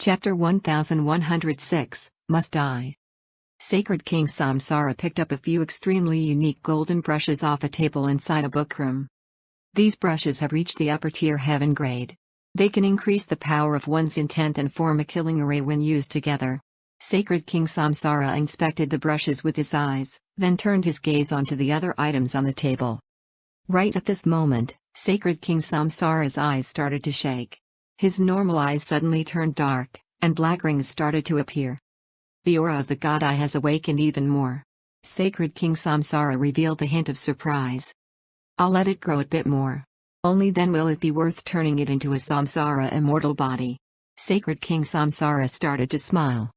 Chapter 1106, Must Die. Sacred King Samsara picked up a few extremely unique golden brushes off a table inside a bookroom. These brushes have reached the upper tier heaven grade. They can increase the power of one's intent and form a killing array when used together. Sacred King Samsara inspected the brushes with his eyes, then turned his gaze onto the other items on the table. Right at this moment, Sacred King Samsara's eyes started to shake. His normal eyes suddenly turned dark, and black rings started to appear. The aura of the god eye has awakened even more. Sacred King Samsara revealed a hint of surprise. I'll let it grow a bit more. Only then will it be worth turning it into a Samsara immortal body. Sacred King Samsara started to smile.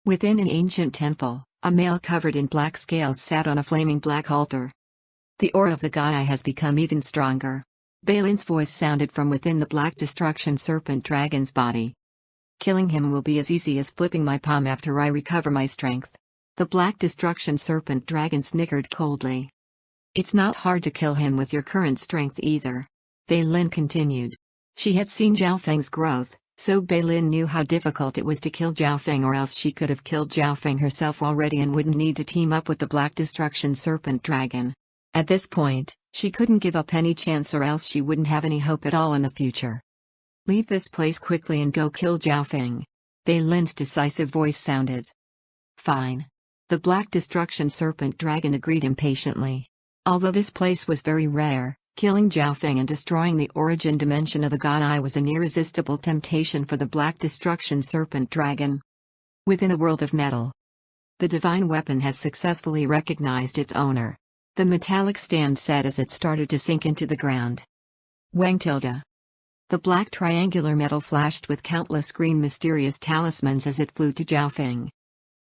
Within an ancient temple, a male covered in black scales sat on a flaming black altar. The aura of the god eye has become even stronger. Balin's voice sounded from within the black destruction serpent dragon's body. Killing him will be as easy as flipping my palm after I recover my strength. The black destruction serpent dragon snickered coldly. It's not hard to kill him with your current strength either. Balin continued. She had seen Zhao Feng's growth, so Balin knew how difficult it was to kill Zhao Feng, or else she could have killed Zhao Feng herself already and wouldn't need to team up with the black destruction serpent dragon. At this point, she couldn't give up any chance, or else she wouldn't have any hope at all in the future. Leave this place quickly and go kill Zhao Feng. Balin's decisive voice sounded. Fine. The black destruction serpent dragon agreed impatiently. Although this place was very rare, killing Zhao Feng and destroying the origin dimension of the god eye was an irresistible temptation for the black destruction serpent dragon. Within a world of metal, the divine weapon has successfully recognized its owner. The metallic stand said as it started to sink into the ground. Wang tilde. The black triangular metal flashed with countless green mysterious talismans as it flew to Zhao Feng.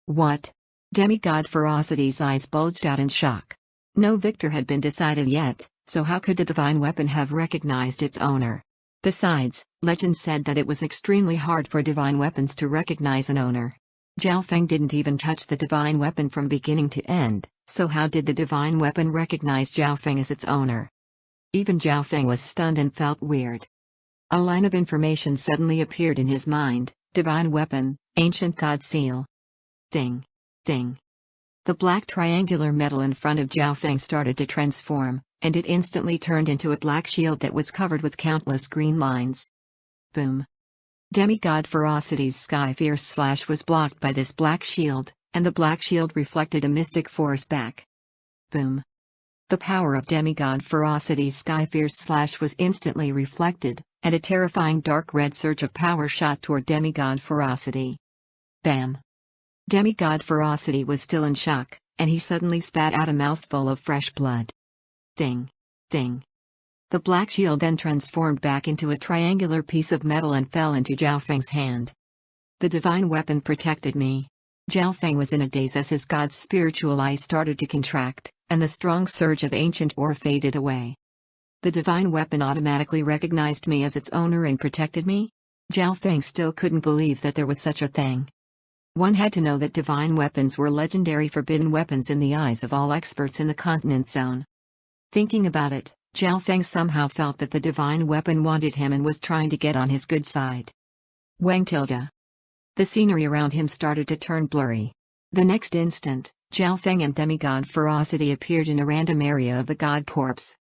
What? Demigod Ferocity's eyes bulged out in shock. No victor had been decided yet, so how could the divine weapon have recognized its owner? Besides, legend said that it was extremely hard for divine weapons to recognize an owner. Zhao Feng didn't even touch the divine weapon from beginning to end, so how did the divine weapon recognize Zhao Feng as its owner? Even Zhao Feng was stunned and felt weird. A line of information suddenly appeared in his mind: divine weapon, ancient god seal. Ding. Ding. The black triangular metal in front of Zhao Feng started to transform, and it instantly turned into a black shield that was covered with countless green lines. Boom. Demigod Ferocity's sky fierce slash was blocked by this black shield, and the black shield reflected a mystic force back. Boom. The power of Demigod Ferocity's sky fierce slash was instantly reflected, and a terrifying dark red surge of power shot toward Demigod Ferocity. Bam. Demigod Ferocity was still in shock, and he suddenly spat out a mouthful of fresh blood. Ding. Ding. The black shield then transformed back into a triangular piece of metal and fell into Zhao Feng's hand. The divine weapon protected me. Zhao Feng was in a daze as his god's spiritual eyes started to contract, and the strong surge of ancient ore faded away. The divine weapon automatically recognized me as its owner and protected me? Zhao Feng still couldn't believe that there was such a thing. One had to know that divine weapons were legendary forbidden weapons in the eyes of all experts in the continent zone. Thinking about it, Zhao Feng somehow felt that the divine weapon wanted him and was trying to get on his good side. Wang tilde. The scenery around him started to turn blurry. The next instant, Zhao Feng and Demigod Ferocity appeared in a random area of the god corpse.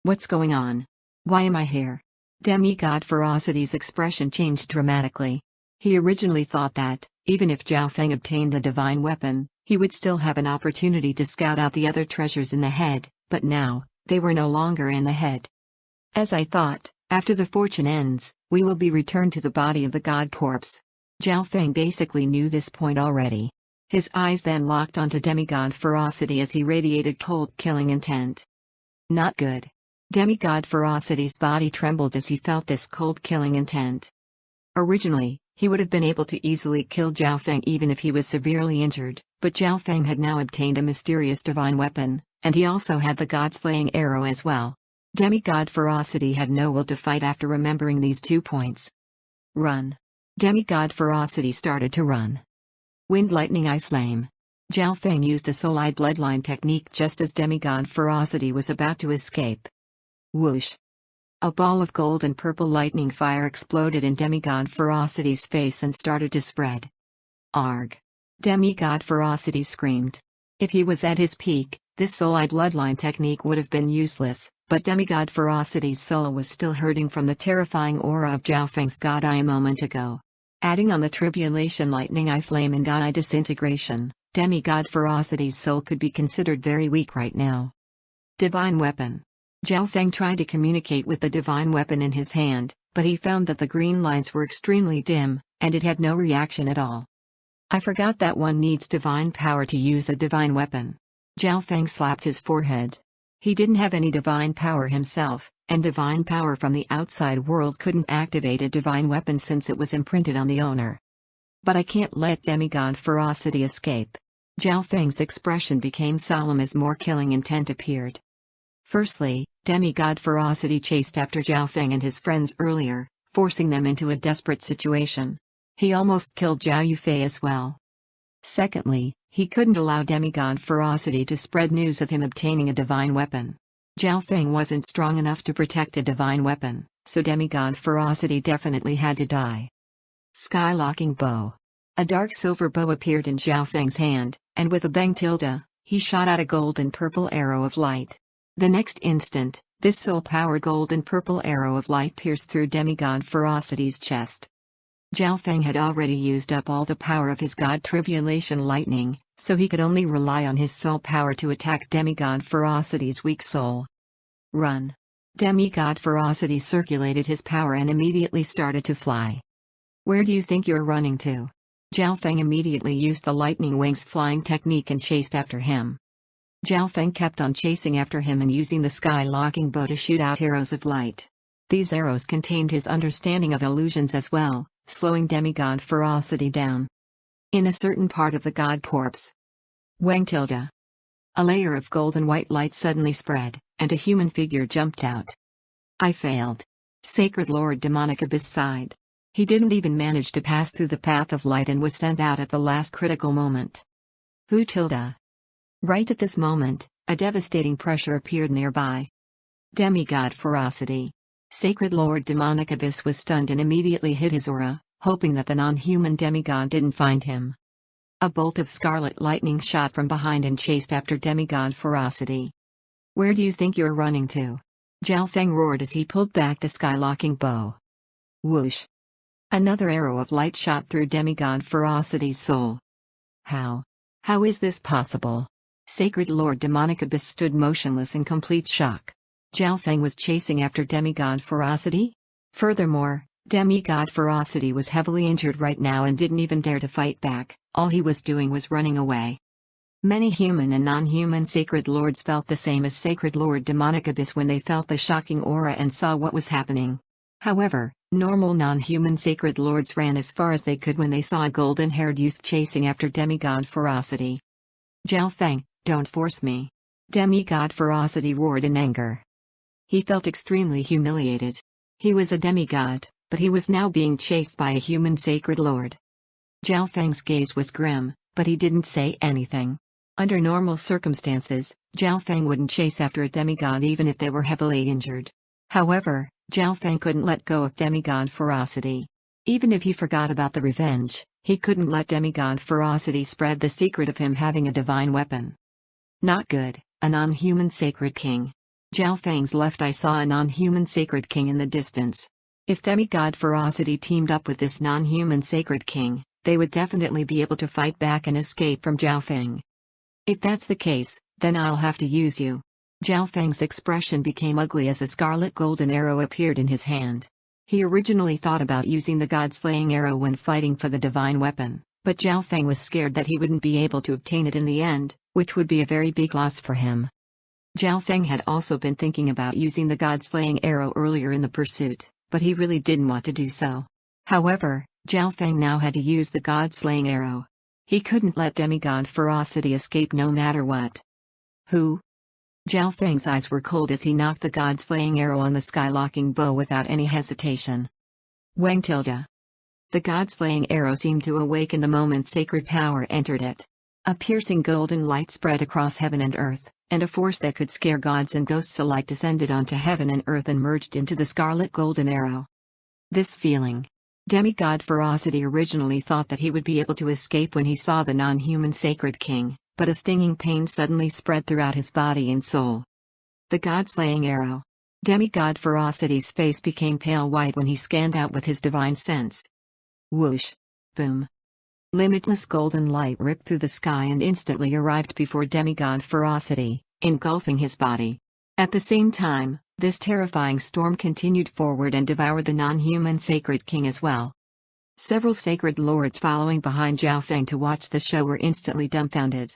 What's going on? Why am I here? Demigod Ferocity's expression changed dramatically. He originally thought that, even if Zhao Feng obtained the divine weapon, he would still have an opportunity to scout out the other treasures in the head, but now, they were no longer in the head. As I thought, after the fortune ends, we will be returned to the body of the god corpse. Zhao Feng basically knew this point already. His eyes then locked onto Demigod Ferocity as he radiated cold killing intent. Not good. Demigod Ferocity's body trembled as he felt this cold killing intent. Originally, he would have been able to easily kill Zhao Feng even if he was severely injured, but Zhao Feng had now obtained a mysterious divine weapon, and he also had the god-slaying arrow as well. Demigod Ferocity had no will to fight after remembering these 2 points. Run. Demigod Ferocity started to run. Wind lightning eye flame. Zhao Feng used a soul eye bloodline technique just as Demigod Ferocity was about to escape. Whoosh. A ball of gold and purple lightning fire exploded in Demigod Ferocity's face and started to spread. Arg! Demigod Ferocity screamed. If he was at his peak, this soul-eye bloodline technique would have been useless, but Demigod Ferocity's soul was still hurting from the terrifying aura of Zhao Feng's God Eye a moment ago. Adding on the Tribulation Lightning Eye Flame and God Eye Disintegration, Demigod Ferocity's soul could be considered very weak right now. Divine Weapon. Zhao Feng tried to communicate with the divine weapon in his hand, but he found that the green lines were extremely dim, and it had no reaction at all. I forgot that one needs divine power to use a divine weapon. Zhao Feng slapped his forehead. He didn't have any divine power himself, and divine power from the outside world couldn't activate a divine weapon since it was imprinted on the owner. But I can't let Demigod Ferocity escape. Zhao Feng's expression became solemn as more killing intent appeared. Firstly, Demigod Ferocity chased after Zhao Feng and his friends earlier, forcing them into a desperate situation. He almost killed Zhao Yufei as well. Secondly, he couldn't allow Demigod Ferocity to spread news of him obtaining a divine weapon. Zhao Feng wasn't strong enough to protect a divine weapon, so Demigod Ferocity definitely had to die. Skylocking Bow. A dark silver bow appeared in Zhao Feng's hand, and with a bang tilde, he shot out a golden purple arrow of light. The next instant, this soul-powered golden purple arrow of light pierced through Demigod Ferocity's chest. Zhao Feng had already used up all the power of his God Tribulation Lightning, so he could only rely on his soul power to attack Demigod Ferocity's weak soul. Run! Demigod Ferocity circulated his power and immediately started to fly. Where do you think you're running to? Zhao Feng immediately used the lightning wings flying technique and chased after him. Zhao Feng kept on chasing after him and using the sky-locking bow to shoot out arrows of light. These arrows contained his understanding of illusions as well, slowing Demigod Ferocity down. In a certain part of the God Corpse. Wang tilde. A layer of golden white light suddenly spread, and a human figure jumped out. I failed. Sacred Lord Demonic Abyss sighed. He didn't even manage to pass through the path of light and was sent out at the last critical moment. Who tilde? Right at this moment, a devastating pressure appeared nearby. Demigod Ferocity. Sacred Lord Demonic Abyss was stunned and immediately hid his aura, hoping that the non-human demigod didn't find him. A bolt of scarlet lightning shot from behind and chased after Demigod Ferocity. Where do you think you're running to? Zhao Feng roared as he pulled back the skylocking bow. Whoosh! Another arrow of light shot through Demigod Ferocity's soul. How? How is this possible? Sacred Lord Demonic Abyss stood motionless in complete shock. Zhao Feng was chasing after Demigod Ferocity? Furthermore, Demigod Ferocity was heavily injured right now and didn't even dare to fight back, all he was doing was running away. Many human and non-human Sacred Lords felt the same as Sacred Lord Demonic Abyss when they felt the shocking aura and saw what was happening. However, normal non-human Sacred Lords ran as far as they could when they saw a golden-haired youth chasing after Demigod Ferocity. Zhao Feng, don't force me. Demigod Ferocity roared in anger. He felt extremely humiliated. He was a demigod, but he was now being chased by a human Sacred Lord. Zhao Feng's gaze was grim, but he didn't say anything. Under normal circumstances, Zhao Feng wouldn't chase after a demigod even if they were heavily injured. However, Zhao Feng couldn't let go of Demigod Ferocity. Even if he forgot about the revenge, he couldn't let Demigod Ferocity spread the secret of him having a divine weapon. Not good, a non-human Sacred King. Zhao Feng's left eye saw a non-human Sacred King in the distance. If Demigod Ferocity teamed up with this non-human Sacred King, they would definitely be able to fight back and escape from Zhao Feng. If that's the case, then I'll have to use you. Zhao Feng's expression became ugly as a scarlet golden arrow appeared in his hand. He originally thought about using the god-slaying arrow when fighting for the divine weapon, but Zhao Feng was scared that he wouldn't be able to obtain it in the end, which would be a very big loss for him. Zhao Feng had also been thinking about using the god-slaying arrow earlier in the pursuit, but he really didn't want to do so. However, Zhao Feng now had to use the god-slaying arrow. He couldn't let Demigod Ferocity escape no matter what. Who? Zhao Feng's eyes were cold as he knocked the god-slaying arrow on the sky-locking bow without any hesitation. Wang tilde. The god-slaying arrow seemed to awaken the moment sacred power entered it. A piercing golden light spread across heaven and earth, and a force that could scare gods and ghosts alike descended onto heaven and earth and merged into the scarlet golden arrow. This feeling. Demigod Ferocity originally thought that he would be able to escape when he saw the non-human Sacred King, but a stinging pain suddenly spread throughout his body and soul. The god-slaying arrow. Demigod Ferocity's face became pale white when he scanned out with his divine sense. Whoosh. Boom. Limitless golden light ripped through the sky and instantly arrived before Demigod Ferocity, engulfing his body. At the same time, this terrifying storm continued forward and devoured the non-human Sacred King as well. Several sacred lords following behind Zhao Feng to watch the show were instantly dumbfounded.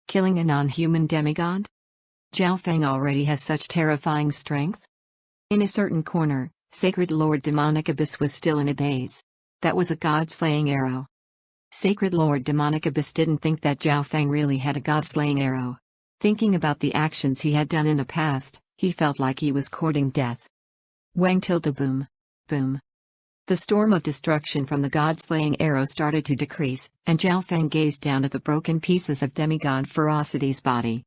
Killing a non-human demigod? Zhao Feng already has such terrifying strength? In a certain corner, Sacred Lord Demonic Abyss was still in a daze. That was a god-slaying arrow. Sacred Lord Demonic Abyss didn't think that Zhao Feng really had a god-slaying arrow. Thinking about the actions he had done in the past, he felt like he was courting death. Wang tilde boom. Boom. The storm of destruction from the god-slaying arrow started to decrease, and Zhao Feng gazed down at the broken pieces of Demigod Ferocity's body.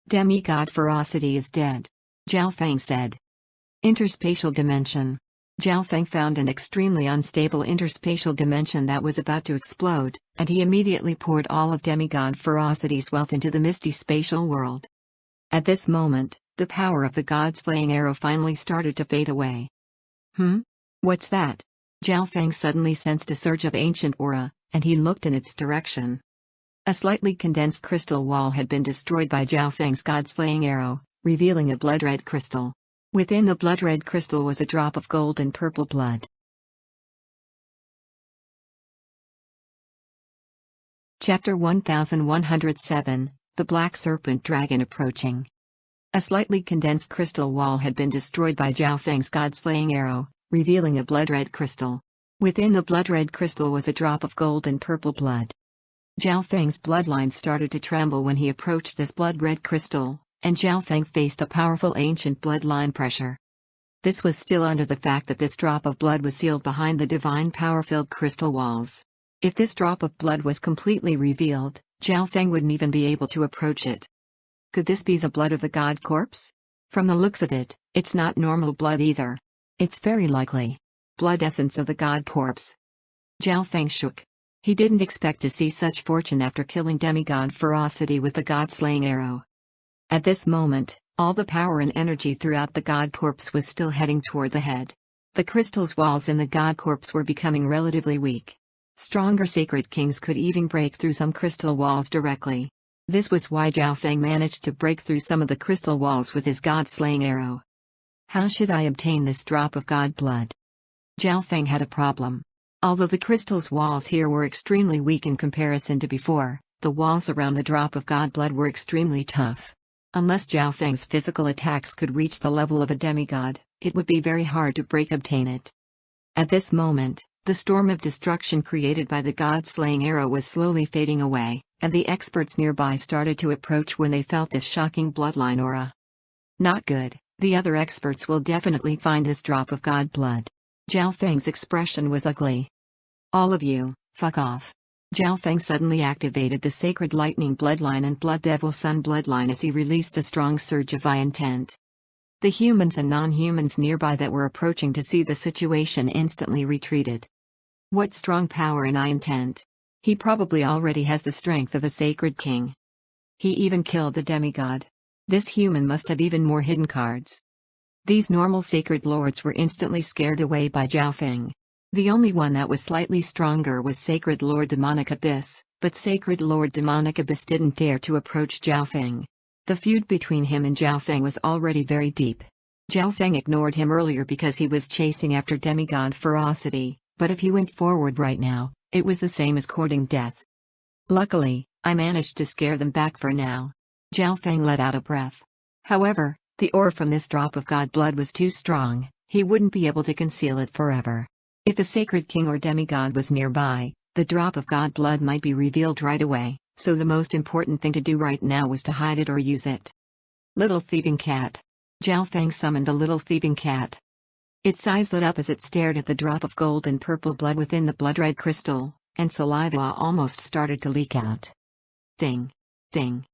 Demigod Ferocity is dead, Zhao Feng said. Interspatial dimension. Zhao Feng found an extremely unstable interspatial dimension that was about to explode, and he immediately poured all of Demigod Ferocity's wealth into the misty spatial world. At this moment, the power of the god-slaying arrow finally started to fade away. What's that? Zhao Feng suddenly sensed a surge of ancient aura, and he looked in its direction. A slightly condensed crystal wall had been destroyed by Zhao Feng's god-slaying arrow, revealing a blood-red crystal. Within the blood-red crystal was a drop of gold and purple blood. Chapter 1107, The Black Serpent Dragon Approaching. A slightly condensed crystal wall had been destroyed by Zhao Feng's god-slaying arrow, revealing a blood-red crystal. Within the blood-red crystal was a drop of gold and purple blood. Zhao Feng's bloodline started to tremble when he approached this blood-red crystal, and Zhao Feng faced a powerful ancient bloodline pressure. This was still under the fact that this drop of blood was sealed behind the divine power-filled crystal walls. If this drop of blood was completely revealed, Zhao Feng wouldn't even be able to approach it. Could this be the blood of the god corpse? From the looks of it, it's not normal blood either. It's very likely blood essence of the god corpse. Zhao Feng shook. He didn't expect to see such fortune after killing Demigod Ferocity with the god-slaying arrow. At this moment, all the power and energy throughout the god corpse was still heading toward the head. The crystal's walls in the god corpse were becoming relatively weak. Stronger sacred kings could even break through some crystal walls directly. This was why Zhao Feng managed to break through some of the crystal walls with his god-slaying arrow. How should I obtain this drop of god blood? Zhao Feng had a problem. Although the crystal's walls here were extremely weak in comparison to before, the walls around the drop of god blood were extremely tough. Unless Zhao Feng's physical attacks could reach the level of a demigod, it would be very hard to obtain it. At this moment, the storm of destruction created by the god-slaying arrow was slowly fading away, and the experts nearby started to approach when they felt this shocking bloodline aura. Not good, the other experts will definitely find this drop of god blood. Zhao Feng's expression was ugly. All of you, fuck off. Zhao Feng suddenly activated the Sacred Lightning Bloodline and Blood Devil Sun Bloodline as he released a strong surge of intent. The humans and non-humans nearby that were approaching to see the situation instantly retreated. What strong power and intent. He probably already has the strength of a sacred king. He even killed the demigod. This human must have even more hidden cards. These normal sacred lords were instantly scared away by Zhao Feng. The only one that was slightly stronger was Sacred Lord Demonic Abyss, but Sacred Lord Demonic Abyss didn't dare to approach Zhao Feng. The feud between him and Zhao Feng was already very deep. Zhao Feng ignored him earlier because he was chasing after Demigod Ferocity, but if he went forward right now, it was the same as courting death. Luckily, I managed to scare them back for now. Zhao Feng let out a breath. However, the aura from this drop of god blood was too strong, he wouldn't be able to conceal it forever. If a sacred king or demigod was nearby, the drop of god blood might be revealed right away, so the most important thing to do right now was to hide it or use it. Little thieving cat. Zhao Feng summoned the little thieving cat. Its eyes lit up as it stared at the drop of gold and purple blood within the blood-red crystal, and saliva almost started to leak out. Ding! Ding!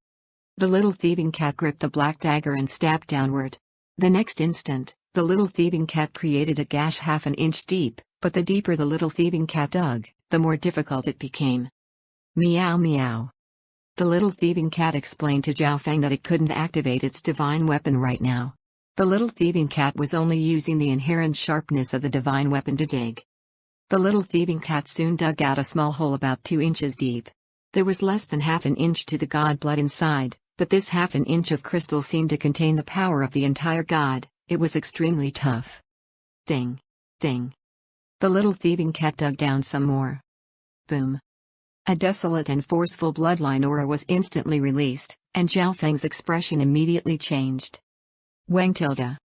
The little thieving cat gripped a black dagger and stabbed downward. The next instant, the little thieving cat created a gash half an inch deep, but the deeper the little thieving cat dug, the more difficult it became. Meow meow. The little thieving cat explained to Zhao Feng that it couldn't activate its divine weapon right now. The little thieving cat was only using the inherent sharpness of the divine weapon to dig. The little thieving cat soon dug out a small hole about 2 inches deep. There was less than half an inch to the god blood inside, but this half an inch of crystal seemed to contain the power of the entire god. It was extremely tough. Ding. Ding. The little thieving cat dug down some more. Boom. A desolate and forceful bloodline aura was instantly released, and Zhao Feng's expression immediately changed. Wang tilde.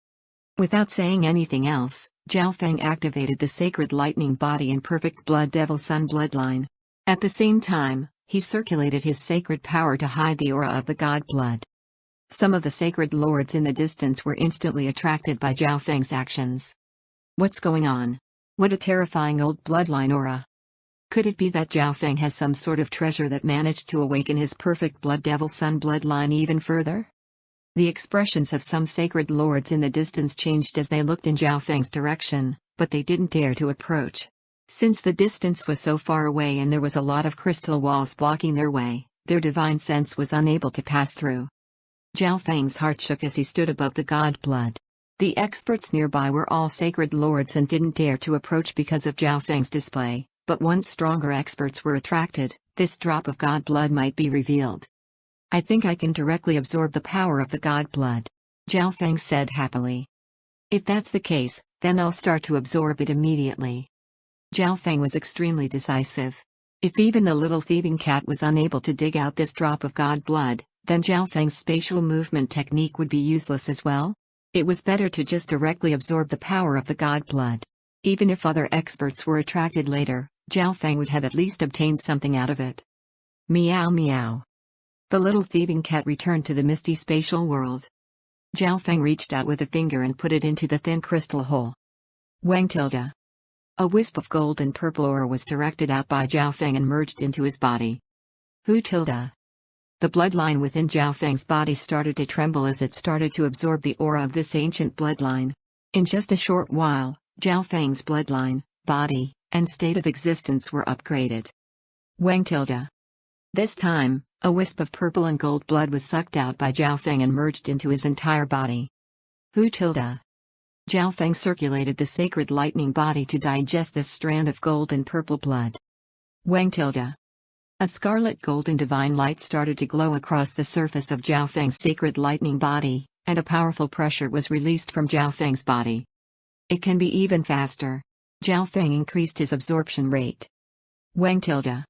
Without saying anything else, Zhao Feng activated the sacred lightning body and perfect blood devil sun bloodline. At the same time, he circulated his sacred power to hide the aura of the god blood. Some of the sacred lords in the distance were instantly attracted by Zhao Feng's actions. What's going on? What a terrifying old bloodline aura. Could it be that Zhao Feng has some sort of treasure that managed to awaken his perfect blood devil sun bloodline even further? The expressions of some sacred lords in the distance changed as they looked in Zhao Feng's direction, but they didn't dare to approach. Since the distance was so far away and there was a lot of crystal walls blocking their way, their divine sense was unable to pass through. Zhao Feng's heart shook as he stood above the god blood. The experts nearby were all sacred lords and didn't dare to approach because of Zhao Feng's display, but once stronger experts were attracted, this drop of god blood might be revealed. I think I can directly absorb the power of the god blood, Zhao Feng said happily. If that's the case, then I'll start to absorb it immediately. Zhao Feng was extremely decisive. If even the little thieving cat was unable to dig out this drop of god blood, then Zhao Feng's spatial movement technique would be useless as well. It was better to just directly absorb the power of the god blood. Even if other experts were attracted later, Zhao Feng would have at least obtained something out of it. Meow meow. The little thieving cat returned to the misty spatial world. Zhao Feng reached out with a finger and put it into the thin crystal hole. Wang tilde. A wisp of gold and purple aura was directed out by Zhao Feng and merged into his body. Hu tilde. The bloodline within Zhao Feng's body started to tremble as it started to absorb the aura of this ancient bloodline. In just a short while, Zhao Feng's bloodline, body, and state of existence were upgraded. Wang tilde. This time, a wisp of purple and gold blood was sucked out by Zhao Feng and merged into his entire body. Hu tilde. Zhao Feng circulated the sacred lightning body to digest this strand of gold and purple blood. Wang tilde. A scarlet golden divine light started to glow across the surface of Zhao Feng's sacred lightning body, and a powerful pressure was released from Zhao Feng's body. It can be even faster. Zhao Feng increased his absorption rate. Wang tilde.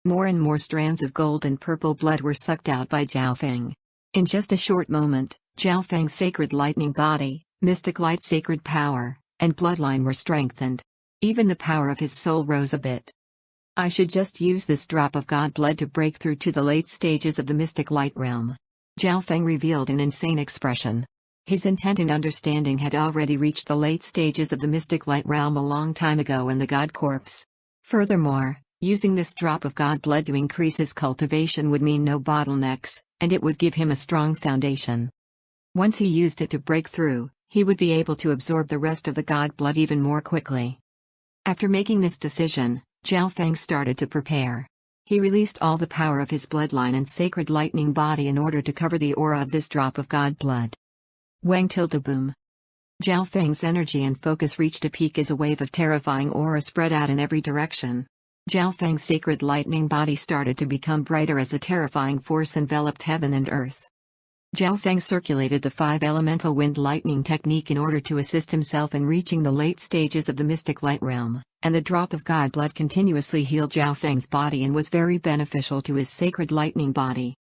More and more strands of gold and purple blood were sucked out by Zhao Feng. In just a short moment, Zhao Feng's sacred lightning body, mystic light sacred power, and bloodline were strengthened. Even the power of his soul rose a bit. I should just use this drop of god blood to break through to the late stages of the mystic light realm. Zhao Feng revealed an insane expression. His intent and understanding had already reached the late stages of the mystic light realm a long time ago in the god corpse. Furthermore, using this drop of god blood to increase his cultivation would mean no bottlenecks, and it would give him a strong foundation. Once he used it to break through, he would be able to absorb the rest of the god blood even more quickly. After making this decision, Zhao Feng started to prepare. He released all the power of his bloodline and sacred lightning body in order to cover the aura of this drop of god blood. Wang tilde boom. Zhao Feng's energy and focus reached a peak as a wave of terrifying aura spread out in every direction. Zhao Feng's sacred lightning body started to become brighter as a terrifying force enveloped heaven and earth. Zhao Feng circulated the 5-elemental wind lightning technique in order to assist himself in reaching the late stages of the mystic light realm, and the drop of god blood continuously healed Zhao Feng's body and was very beneficial to his sacred lightning body.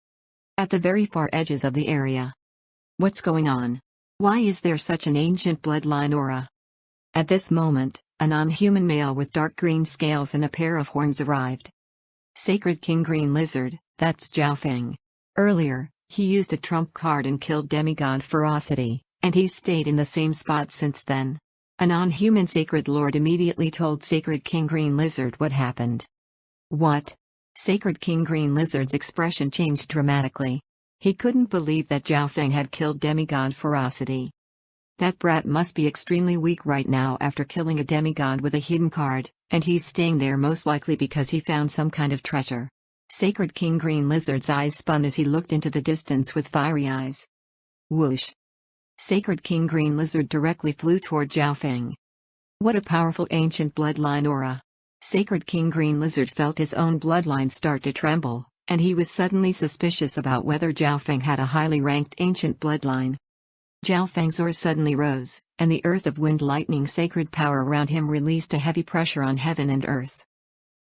At the very far edges of the area. What's going on? Why is there such an ancient bloodline aura? At this moment, a non-human male with dark green scales and a pair of horns arrived. Sacred King Green Lizard, that's Zhao Feng. Earlier, he used a trump card and killed demigod Ferocity, and he's stayed in the same spot since then. A non-human Sacred Lord immediately told Sacred King Green Lizard what happened. What? Sacred King Green Lizard's expression changed dramatically. He couldn't believe that Zhao Feng had killed demigod ferocity. That brat must be extremely weak right now after killing a demigod with a hidden card, and he's staying there most likely because he found some kind of treasure. Sacred King Green Lizard's eyes spun as he looked into the distance with fiery eyes. Whoosh! Sacred King Green Lizard directly flew toward Zhao Feng. What a powerful ancient bloodline aura! Sacred King Green Lizard felt his own bloodline start to tremble, and he was suddenly suspicious about whether Zhao Feng had a highly ranked ancient bloodline. Zhao Feng's aura suddenly rose, and the earth of wind lightning sacred power around him released a heavy pressure on heaven and earth.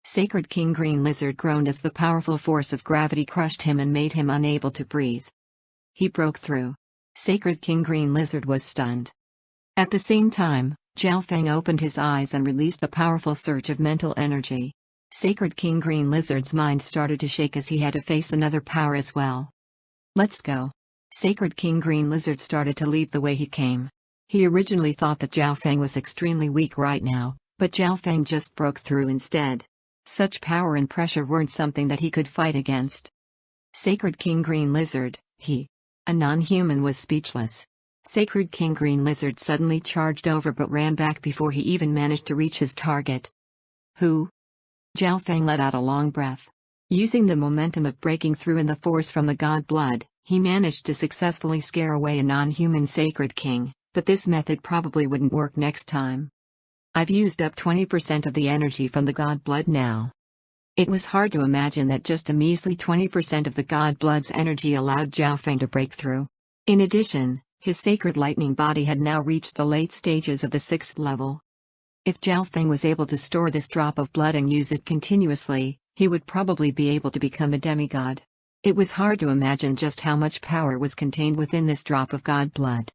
Sacred King Green Lizard groaned as the powerful force of gravity crushed him and made him unable to breathe. He broke through. Sacred King Green Lizard was stunned. At the same time, Zhao Feng opened his eyes and released a powerful surge of mental energy. Sacred King Green Lizard's mind started to shake as he had to face another power as well. Let's go. Sacred King Green Lizard started to leave the way he came. He originally thought that Zhao Feng was extremely weak right now, but Zhao Feng just broke through instead. Such power and pressure weren't something that he could fight against. Sacred King Green Lizard, a non-human, was speechless. Sacred King Green Lizard suddenly charged over but ran back before he even managed to reach his target. Who? Zhao Feng let out a long breath. Using the momentum of breaking through and the force from the god blood, he managed to successfully scare away a non-human Sacred King, but this method probably wouldn't work next time. I've used up 20% of the energy from the god blood now. It was hard to imagine that just a measly 20% of the god blood's energy allowed Zhao Feng to break through. In addition, his sacred lightning body had now reached the late stages of the 6th level. If Zhao Feng was able to store this drop of blood and use it continuously, he would probably be able to become a demigod. It was hard to imagine just how much power was contained within this drop of god blood.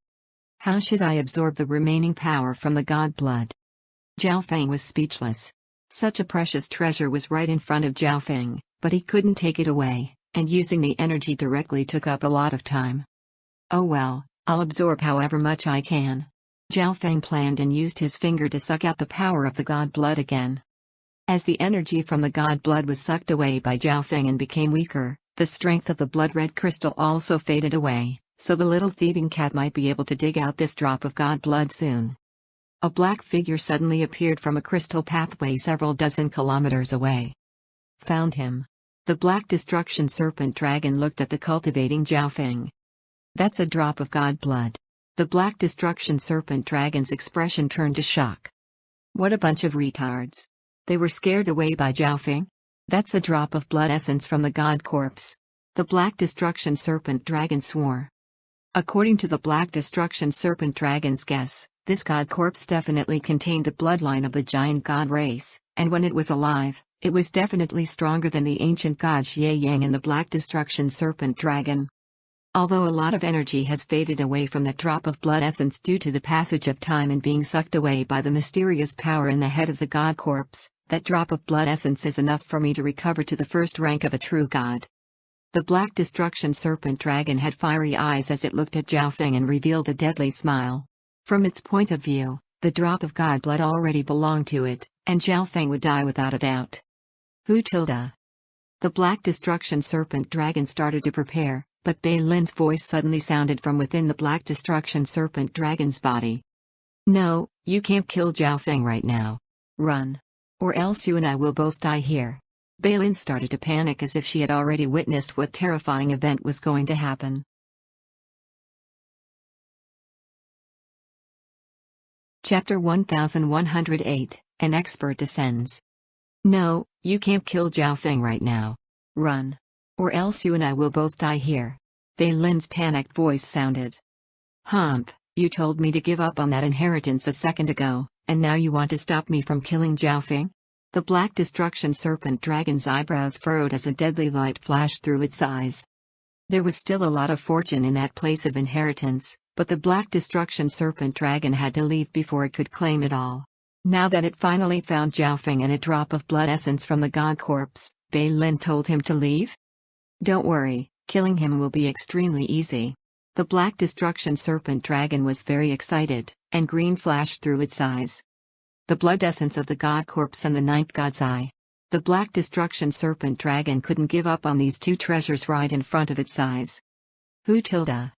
How should I absorb the remaining power from the god blood? Zhao Feng was speechless. Such a precious treasure was right in front of Zhao Feng, but he couldn't take it away, and using the energy directly took up a lot of time. Oh well, I'll absorb however much I can. Zhao Feng planned and used his finger to suck out the power of the god blood again. As the energy from the god blood was sucked away by Zhao Feng and became weaker, the strength of the blood-red crystal also faded away, so the little thieving cat might be able to dig out this drop of god blood soon. A black figure suddenly appeared from a crystal pathway several dozen kilometers away. Found him. The Black Destruction Serpent Dragon looked at the cultivating Zhao Feng. That's a drop of god blood. The Black Destruction Serpent Dragon's expression turned to shock. What a bunch of retards. They were scared away by Zhao Feng? That's a drop of blood essence from the god corpse. The Black Destruction Serpent Dragon swore. According to the Black Destruction Serpent Dragon's guess, this god corpse definitely contained the bloodline of the giant god race, and when it was alive, it was definitely stronger than the ancient god Xie Yang and the Black Destruction Serpent Dragon. Although a lot of energy has faded away from that drop of blood essence due to the passage of time and being sucked away by the mysterious power in the head of the god corpse, that drop of blood essence is enough for me to recover to the first rank of a true god. The Black Destruction Serpent Dragon had fiery eyes as it looked at Zhao Feng and revealed a deadly smile. From its point of view, the drop of god blood already belonged to it, and Zhao Feng would die without a doubt. Who tilde? The Black Destruction Serpent Dragon started to prepare, but Bei Lin's voice suddenly sounded from within the Black Destruction Serpent Dragon's body. No, you can't kill Zhao Feng right now. Run. Or else you and I will both die here. Bei Lin started to panic as if she had already witnessed what terrifying event was going to happen. Chapter 1108, An Expert Descends. No, you can't kill Zhao Feng right now. Run. Or else you and I will both die here. Bei Lin's panicked voice sounded. Hump, you told me to give up on that inheritance a second ago, and now you want to stop me from killing Zhao Feng? The Black Destruction Serpent Dragon's eyebrows furrowed as a deadly light flashed through its eyes. There was still a lot of fortune in that place of inheritance, but the Black Destruction Serpent Dragon had to leave before it could claim it all. Now that it finally found Zhao Feng and a drop of blood essence from the god corpse, Bei Lin told him to leave? Don't worry, killing him will be extremely easy. The Black Destruction Serpent Dragon was very excited, and green flashed through its eyes. The blood essence of the god corpse and the ninth god's eye. The Black Destruction Serpent Dragon couldn't give up on these two treasures right in front of its eyes. Who tilde?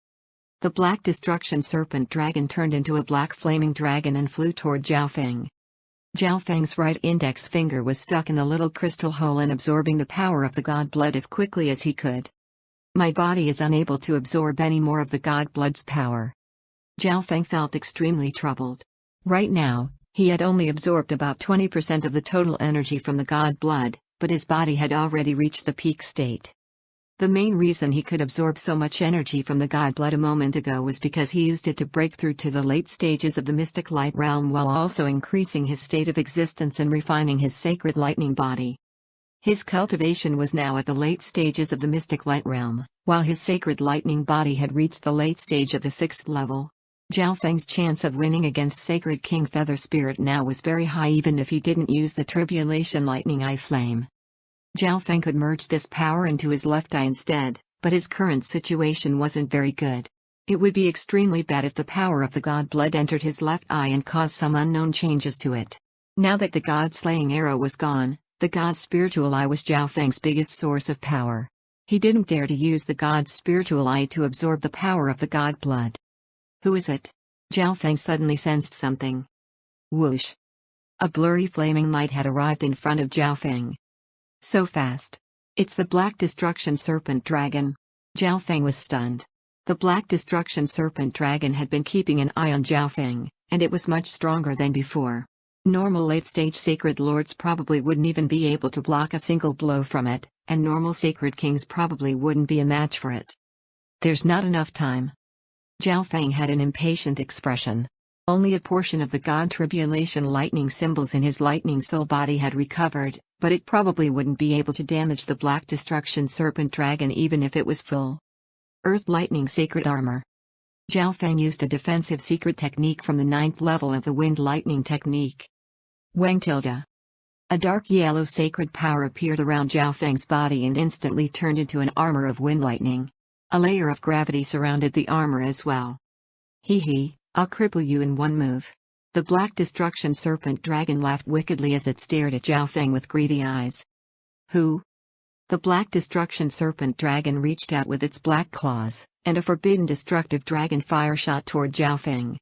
The black destruction serpent dragon turned into a black flaming dragon and flew toward Zhao Feng. Zhao Feng's right index finger was stuck in the little crystal hole and absorbing the power of the god blood as quickly as he could. My body is unable to absorb any more of the god blood's power. Zhao Feng felt extremely troubled. Right now, he had only absorbed about 20% of the total energy from the god blood, but his body had already reached the peak state. The main reason he could absorb so much energy from the god blood a moment ago was because he used it to break through to the late stages of the mystic light realm while also increasing his state of existence and refining his sacred lightning body. His cultivation was now at the late stages of the mystic light realm, while his sacred lightning body had reached the late stage of the 6th level. Zhao Feng's chance of winning against Sacred King Feather Spirit now was very high even if he didn't use the Tribulation Lightning Eye Flame. Zhao Feng could merge this power into his left eye instead, but his current situation wasn't very good. It would be extremely bad if the power of the god blood entered his left eye and caused some unknown changes to it. Now that the god-slaying arrow was gone, the god's spiritual eye was Zhao Feng's biggest source of power. He didn't dare to use the god's spiritual eye to absorb the power of the god blood. Who is it? Zhao Feng suddenly sensed something. Whoosh! A blurry flaming light had arrived in front of Zhao Feng. So fast. It's the Black Destruction Serpent Dragon. Zhao Feng was stunned. The Black Destruction Serpent Dragon had been keeping an eye on Zhao Feng, and it was much stronger than before. Normal late-stage sacred lords probably wouldn't even be able to block a single blow from it, and normal sacred kings probably wouldn't be a match for it. There's not enough time. Zhao Feng had an impatient expression. Only a portion of the God Tribulation lightning symbols in his lightning soul body had recovered, but it probably wouldn't be able to damage the Black Destruction Serpent Dragon even if it was full. Earth Lightning Sacred Armor. Zhao Feng used a defensive secret technique from the 9th level of the Wind Lightning technique. Wang tilde. A dark yellow sacred power appeared around Zhao Feng's body and instantly turned into an armor of wind lightning. A layer of gravity surrounded the armor as well. Hee, I'll cripple you in one move. The Black Destruction Serpent Dragon laughed wickedly as it stared at Zhao Feng with greedy eyes. Who? The Black Destruction Serpent Dragon reached out with its black claws, and a forbidden destructive dragon fire shot toward Zhao Feng.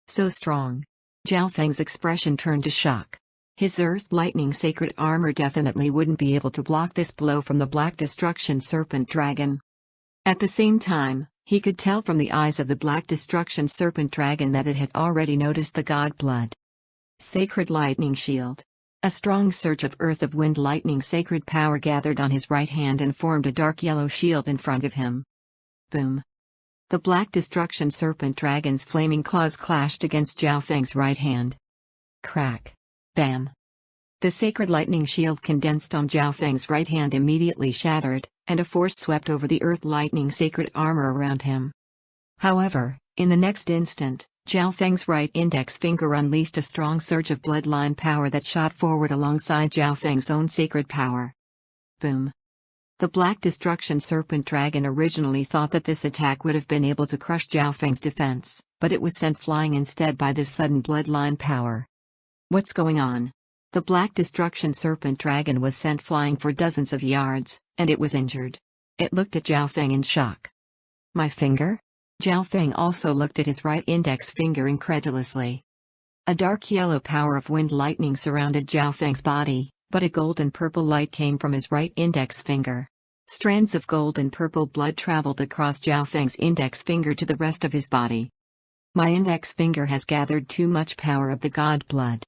So strong. Zhao Feng's expression turned to shock. His Earth Lightning Sacred Armor definitely wouldn't be able to block this blow from the Black Destruction Serpent Dragon. At the same time, he could tell from the eyes of the Black Destruction Serpent Dragon that it had already noticed the god blood. Sacred Lightning Shield. A strong surge of Earth of Wind Lightning sacred power gathered on his right hand and formed a dark yellow shield in front of him. Boom. The Black Destruction Serpent Dragon's flaming claws clashed against Zhao Feng's right hand. Crack. Bam. The sacred lightning shield condensed on Zhao Feng's right hand immediately shattered, and a force swept over the earth lightning sacred armor around him. However, in the next instant, Zhao Feng's right index finger unleashed a strong surge of bloodline power that shot forward alongside Zhao Feng's own sacred power. Boom. The Black Destruction Serpent Dragon originally thought that this attack would have been able to crush Zhao Feng's defense, but it was sent flying instead by this sudden bloodline power. What's going on? The Black Destruction Serpent Dragon was sent flying for dozens of yards, and it was injured. It looked at Zhao Feng in shock. My finger? Zhao Feng also looked at his right index finger incredulously. A dark yellow power of wind lightning surrounded Zhao Feng's body, but a golden purple light came from his right index finger. Strands of gold and purple blood traveled across Zhao Feng's index finger to the rest of his body. My index finger has gathered too much power of the god blood.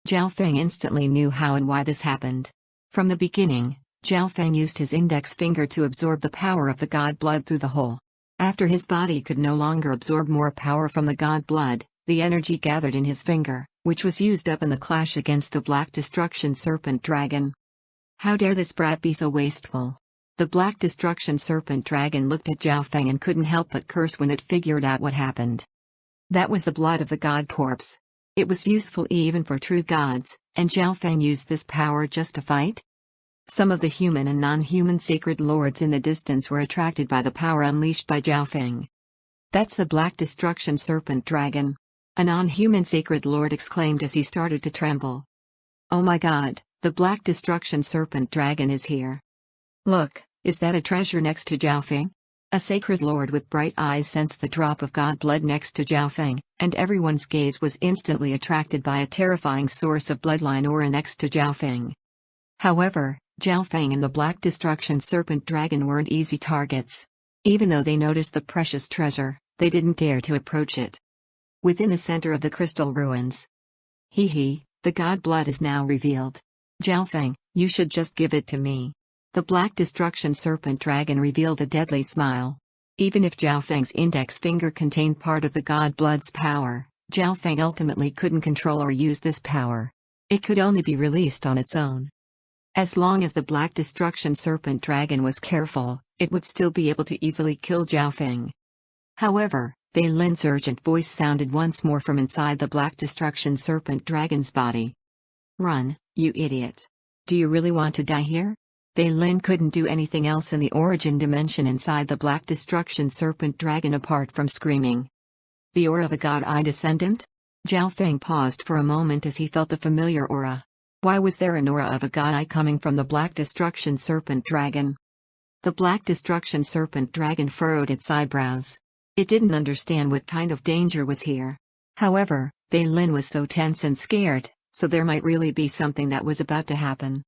Zhao Feng instantly knew how and why this happened. From the beginning, Zhao Feng used his index finger to absorb the power of the god blood through the hole. After his body could no longer absorb more power from the god blood, the energy gathered in his finger, which was used up in the clash against the Black Destruction Serpent Dragon. How dare this brat be so wasteful? The Black Destruction Serpent Dragon looked at Zhao Feng and couldn't help but curse when it figured out what happened. That was the blood of the god corpse. It was useful even for true gods, and Zhao Feng used this power just to fight? Some of the human and non-human sacred lords in the distance were attracted by the power unleashed by Zhao Feng. That's the Black Destruction Serpent Dragon. A non-human sacred lord exclaimed as he started to tremble. Oh my god, the Black Destruction Serpent Dragon is here. Look, is that a treasure next to Zhao Feng? A sacred lord with bright eyes sensed the drop of god blood next to Zhao Feng, and everyone's gaze was instantly attracted by a terrifying source of bloodline aura next to Zhao Feng. However, Zhao Feng and the Black Destruction Serpent Dragon weren't easy targets. Even though they noticed the precious treasure, they didn't dare to approach it. Within the center of the crystal ruins. The god blood is now revealed. Zhao Feng, you should just give it to me. The Black Destruction Serpent Dragon revealed a deadly smile. Even if Zhao Feng's index finger contained part of the god blood's power, Zhao Feng ultimately couldn't control or use this power. It could only be released on its own. As long as the Black Destruction Serpent Dragon was careful, it would still be able to easily kill Zhao Feng. However, Bei Lin's urgent voice sounded once more from inside the Black Destruction Serpent Dragon's body. Run, you idiot. Do you really want to die here? Bei Lin couldn't do anything else in the origin dimension inside the Black Destruction Serpent Dragon apart from screaming. The aura of a god-eye descendant? Zhao Feng paused for a moment as he felt a familiar aura. Why was there an aura of a god-eye coming from the Black Destruction Serpent Dragon? The Black Destruction Serpent Dragon furrowed its eyebrows. It didn't understand what kind of danger was here. However, Bei Lin was so tense and scared, so there might really be something that was about to happen.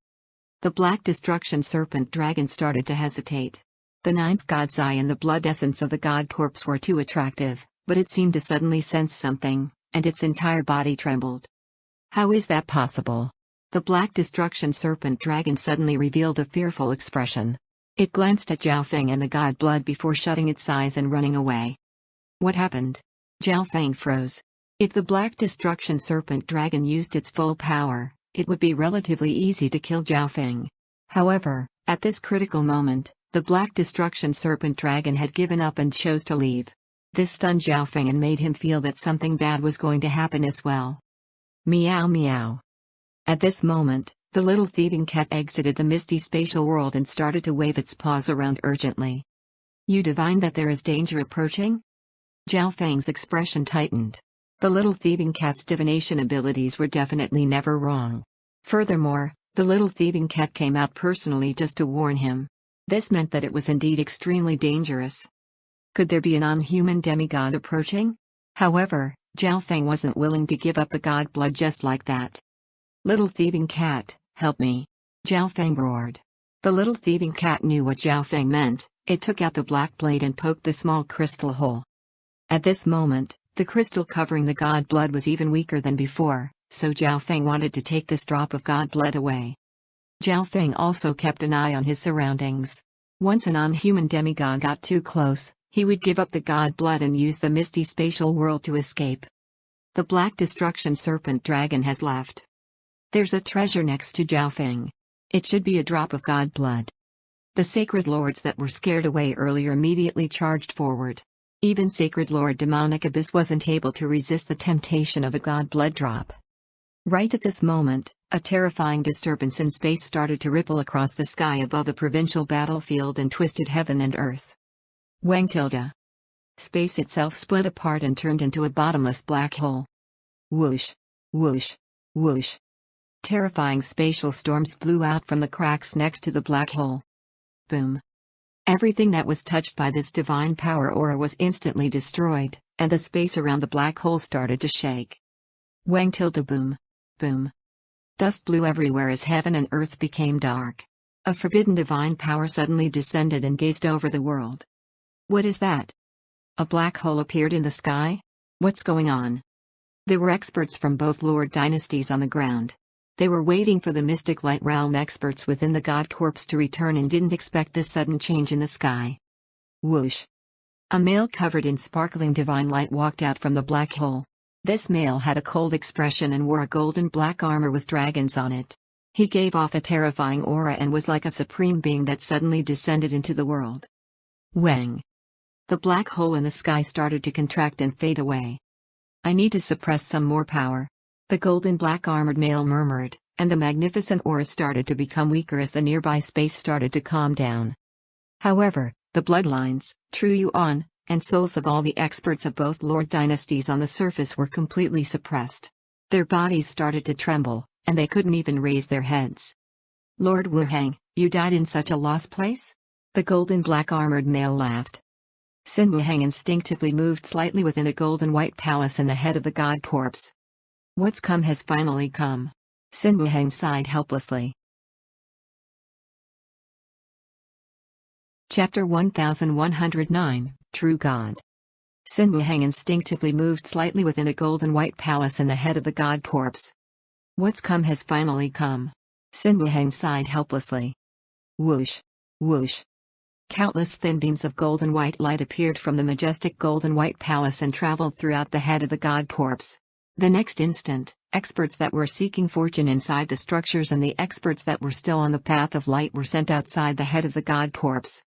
The Black Destruction Serpent Dragon started to hesitate. The ninth god's eye and the blood essence of the god corpse were too attractive, but it seemed to suddenly sense something, and its entire body trembled. How is that possible? The Black Destruction Serpent Dragon suddenly revealed a fearful expression. It glanced at Zhao Feng and the god blood before shutting its eyes and running away. What happened? Zhao Feng froze. If the Black Destruction Serpent Dragon used its full power, it would be relatively easy to kill Zhao Feng. However, at this critical moment, the Black Destruction Serpent Dragon had given up and chose to leave. This stunned Zhao Feng and made him feel that something bad was going to happen as well. Meow meow. At this moment, the little thieving cat exited the misty spatial world and started to wave its paws around urgently. You divine that there is danger approaching? Zhao Feng's expression tightened. The little thieving cat's divination abilities were definitely never wrong. Furthermore, the little thieving cat came out personally just to warn him. This meant that it was indeed extremely dangerous. Could there be a non-human demigod approaching? However, Zhao Feng wasn't willing to give up the god blood just like that. Little thieving cat, help me. Zhao Feng roared. The little thieving cat knew what Zhao Feng meant. It took out the black blade and poked the small crystal hole. At this moment, the crystal covering the god blood was even weaker than before, so Zhao Feng wanted to take this drop of god blood away. Zhao Feng also kept an eye on his surroundings. Once a non-human demigod got too close, he would give up the god blood and use the misty spatial world to escape. The Black Destruction Serpent Dragon has left. There's a treasure next to Zhao Feng. It should be a drop of god blood. The sacred lords that were scared away earlier immediately charged forward. Even Sacred Lord Demonic Abyss wasn't able to resist the temptation of a god blood drop. Right at this moment, a terrifying disturbance in space started to ripple across the sky above the provincial battlefield and twisted heaven and earth. Wang tilde. Space itself split apart and turned into a bottomless black hole. Whoosh, whoosh, whoosh. Terrifying spatial storms flew out from the cracks next to the black hole. Boom. Everything that was touched by this divine power aura was instantly destroyed, and the space around the black hole started to shake. Wang tilde boom. Boom. Dust blew everywhere as heaven and earth became dark. A forbidden divine power suddenly descended and gazed over the world. What is that? A black hole appeared in the sky? What's going on? There were experts from both Lord dynasties on the ground. They were waiting for the mystic light realm experts within the god corpse to return and didn't expect this sudden change in the sky. Whoosh. A male covered in sparkling divine light walked out from the black hole. This male had a cold expression and wore a golden black armor with dragons on it. He gave off a terrifying aura and was like a supreme being that suddenly descended into the world. Wang. The black hole in the sky started to contract and fade away. I need to suppress some more power. The golden black armored male murmured, and the magnificent aura started to become weaker as the nearby space started to calm down. However, the bloodlines, True Yuan, and souls of all the experts of both Lord dynasties on the surface were completely suppressed. Their bodies started to tremble, and they couldn't even raise their heads. Lord Wuhang, you died in such a lost place? The golden black armored male laughed. Sin Wuheng instinctively moved slightly within a golden white palace in the head of the god corpse. What's come has finally come. Sin Wuheng sighed helplessly. Chapter 1109, True God. Sin Wuheng instinctively moved slightly within a golden white palace in the head of the god corpse. What's come has finally come. Sin Wuheng sighed helplessly. Whoosh! Whoosh! Countless thin beams of golden white light appeared from the majestic golden white palace and traveled throughout the head of the god corpse. The next instant, experts that were seeking fortune inside the structures and the experts that were still on the path of light were sent outside the head of the god corpse.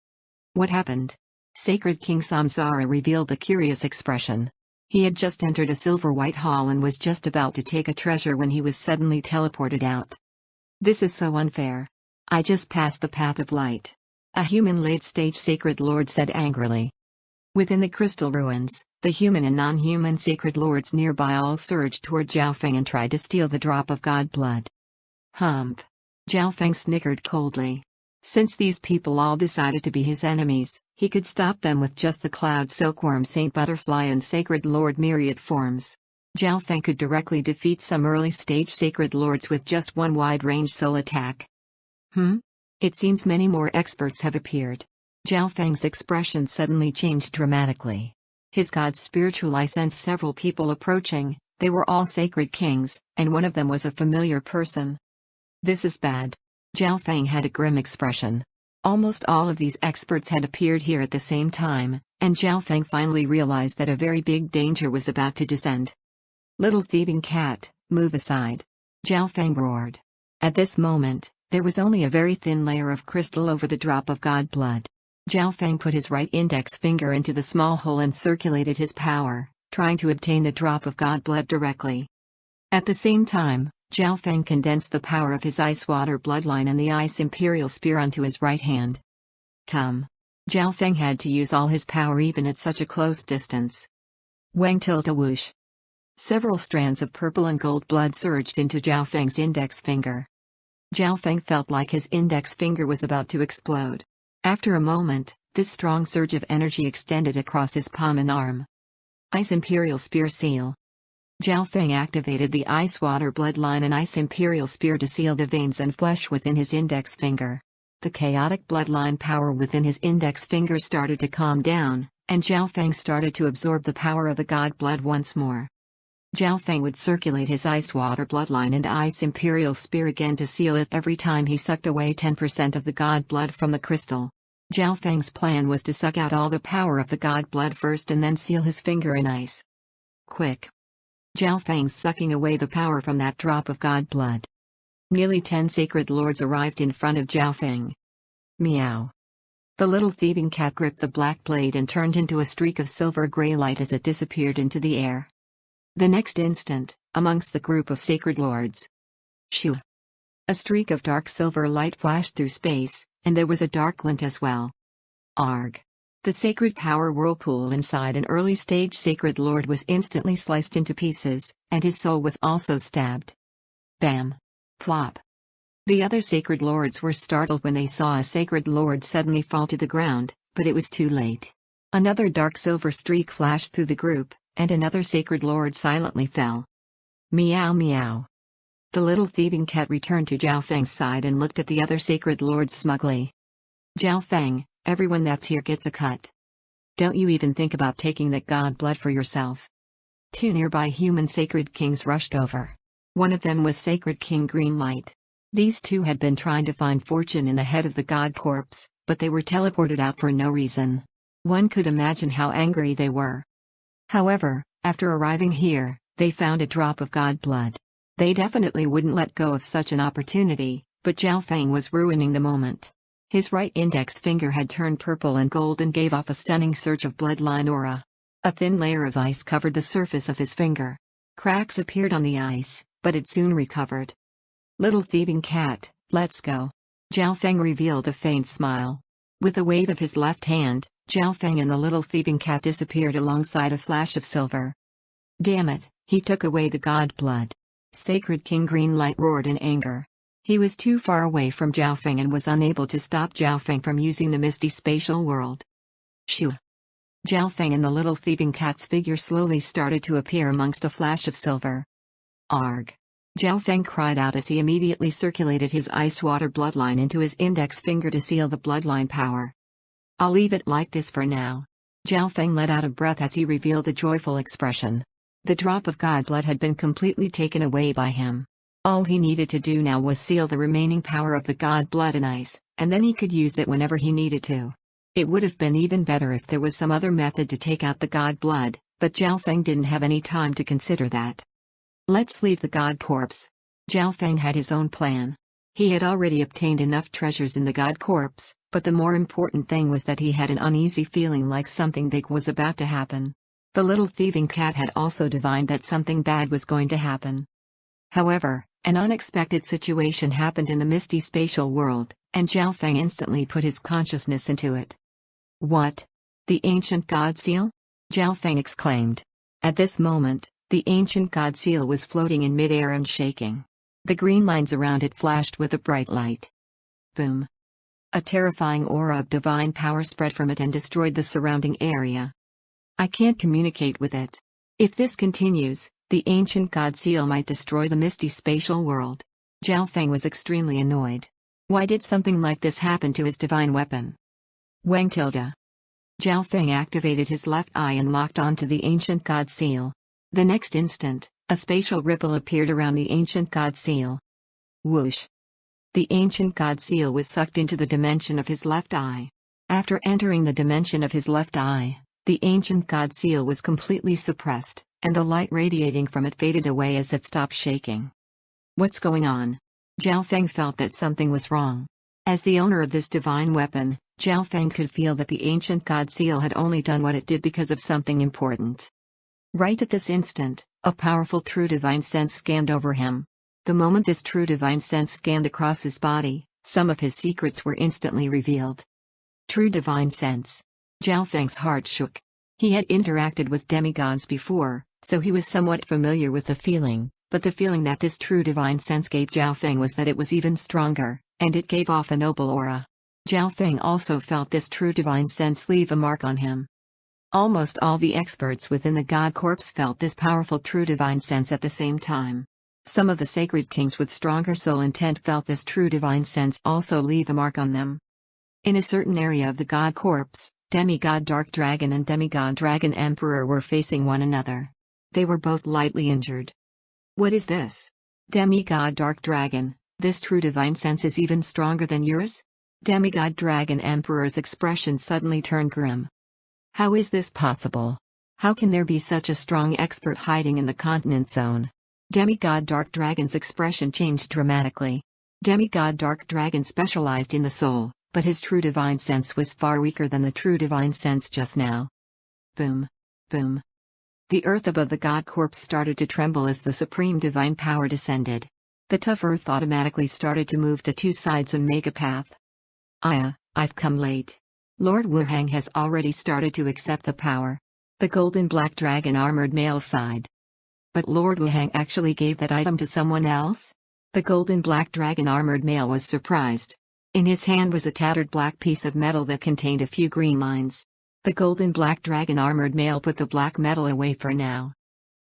What happened? Sacred King Samsara revealed a curious expression. He had just entered a silver-white hall and was just about to take a treasure when he was suddenly teleported out. This is so unfair. I just passed the path of light. A human late-stage sacred lord said angrily. Within the crystal ruins, the human and non-human sacred lords nearby all surged toward Zhao Feng and tried to steal the drop of god blood. Humph. Zhao Feng snickered coldly. Since these people all decided to be his enemies, he could stop them with just the Cloud Silkworm Saint Butterfly and Sacred Lord Myriad forms. Zhao Feng could directly defeat some early-stage sacred lords with just one wide-range soul attack. It seems many more experts have appeared. Zhao Feng's expression suddenly changed dramatically. His god's spiritual eye sensed several people approaching. They were all sacred kings, and one of them was a familiar person. This is bad. Zhao Feng had a grim expression. Almost all of these experts had appeared here at the same time, and Zhao Feng finally realized that a very big danger was about to descend. Little thieving cat, move aside. Zhao Feng roared. At this moment, there was only a very thin layer of crystal over the drop of god blood. Zhao Feng put his right index finger into the small hole and circulated his power, trying to obtain the drop of god blood directly. At the same time, Zhao Feng condensed the power of his ice water bloodline and the ice imperial spear onto his right hand. Come. Zhao Feng had to use all his power even at such a close distance. Wang tilde whoosh. Several strands of purple and gold blood surged into Zhao Feng's index finger. Zhao Feng felt like his index finger was about to explode. After a moment, this strong surge of energy extended across his palm and arm. Ice Imperial Spear Seal. Zhao Feng activated the Ice Water Bloodline and Ice Imperial Spear to seal the veins and flesh within his index finger. The chaotic bloodline power within his index finger started to calm down, and Zhao Feng started to absorb the power of the god blood once more. Zhao Feng would circulate his Ice Water Bloodline and Ice Imperial Spear again to seal it every time he sucked away 10% of the god blood from the crystal. Zhao Feng's plan was to suck out all the power of the god blood first and then seal his finger in ice. Quick! Zhao Feng's sucking away the power from that drop of god blood. Nearly 10 sacred lords arrived in front of Zhao Feng. Meow. The little thieving cat gripped the black blade and turned into a streak of silver-gray light as it disappeared into the air. The next instant, amongst the group of sacred lords, shoo! A streak of dark silver light flashed through space, and there was a dark glint as well. Arg! The sacred power whirlpool inside an early-stage sacred lord was instantly sliced into pieces, and his soul was also stabbed. Bam! Plop! The other sacred lords were startled when they saw a sacred lord suddenly fall to the ground, but it was too late. Another dark silver streak flashed through the group, and another sacred lord silently fell. Meow meow. The little thieving cat returned to Zhao Feng's side and looked at the other sacred lords smugly. Zhao Feng, everyone that's here gets a cut. Don't you even think about taking that god blood for yourself. 2 nearby human sacred kings rushed over. One of them was Sacred King Greenlight. These two had been trying to find fortune in the head of the god corpse, but they were teleported out for no reason. One could imagine how angry they were. However, after arriving here, they found a drop of god blood. They definitely wouldn't let go of such an opportunity, but Zhao Feng was ruining the moment. His right index finger had turned purple and gold and gave off a stunning surge of bloodline aura. A thin layer of ice covered the surface of his finger. Cracks appeared on the ice, but it soon recovered. Little thieving cat, let's go. Zhao Feng revealed a faint smile. With a wave of his left hand, Zhao Feng and the little thieving cat disappeared alongside a flash of silver. Damn it, he took away the god blood. Sacred King Greenlight roared in anger. He was too far away from Zhao Feng and was unable to stop Zhao Feng from using the misty spatial world. Shoo! Jiao Feng and the little thieving cat's figure slowly started to appear amongst a flash of silver. Arg! Jiao Feng cried out as he immediately circulated his ice water bloodline into his index finger to seal the bloodline power. I'll leave it like this for now. Jiao Feng let out a breath as he revealed a joyful expression. The drop of god blood had been completely taken away by him. All he needed to do now was seal the remaining power of the god blood in ice, and then he could use it whenever he needed to. It would have been even better if there was some other method to take out the god blood, but Jiao Feng didn't have any time to consider that. Let's leave the god corpse. Jiao Feng had his own plan. He had already obtained enough treasures in the god corpse, but the more important thing was that he had an uneasy feeling like something big was about to happen. The little thieving cat had also divined that something bad was going to happen. However, an unexpected situation happened in the misty spatial world, and Jiao Feng instantly put his consciousness into it. What? The ancient god seal? Jiao Feng exclaimed. At this moment, the ancient god seal was floating in midair and shaking. The green lines around it flashed with a bright light. Boom! A terrifying aura of divine power spread from it and destroyed the surrounding area. I can't communicate with it. If this continues, the ancient god seal might destroy the misty spatial world. Jiao Feng was extremely annoyed. Why did something like this happen to his divine weapon? Wang tilde. Jiao Feng activated his left eye and locked onto the ancient god seal. The next instant, a spatial ripple appeared around the ancient god seal. Whoosh! The ancient god seal was sucked into the dimension of his left eye. After entering the dimension of his left eye, the ancient god seal was completely suppressed, and the light radiating from it faded away as it stopped shaking. What's going on? Jiao Feng felt that something was wrong. As the owner of this divine weapon, Jiao Feng could feel that the ancient god seal had only done what it did because of something important. Right at this instant, a powerful true divine sense scanned over him. The moment this true divine sense scanned across his body, some of his secrets were instantly revealed. True divine sense. Jiao Feng's heart shook. He had interacted with demigods before, so he was somewhat familiar with the feeling, but the feeling that this true divine sense gave Jiao Feng was that it was even stronger, and it gave off a noble aura. Jiao Feng also felt this true divine sense leave a mark on him. Almost all the experts within the god corpse felt this powerful true divine sense at the same time. Some of the sacred kings with stronger soul intent felt this true divine sense also leave a mark on them. In a certain area of the god corpse, demigod Dark Dragon and demigod Dragon Emperor were facing one another. They were both lightly injured. What is this? Demigod Dark Dragon, this true divine sense is even stronger than yours? Demigod Dragon Emperor's expression suddenly turned grim. How is this possible? How can there be such a strong expert hiding in the continent zone? Demigod Dark Dragon's expression changed dramatically. Demigod Dark Dragon specialized in the soul, but his true divine sense was far weaker than the true divine sense just now. Boom. Boom. The earth above the god corpse started to tremble as the supreme divine power descended. The tough earth automatically started to move to two sides and make a path. I've come late. Lord Wuhang has already started to accept the power. The golden black dragon armored male sighed. But Lord Wuhang actually gave that item to someone else? The golden black dragon armored male was surprised. In his hand was a tattered black piece of metal that contained a few green lines. The golden black dragon armored male put the black metal away for now.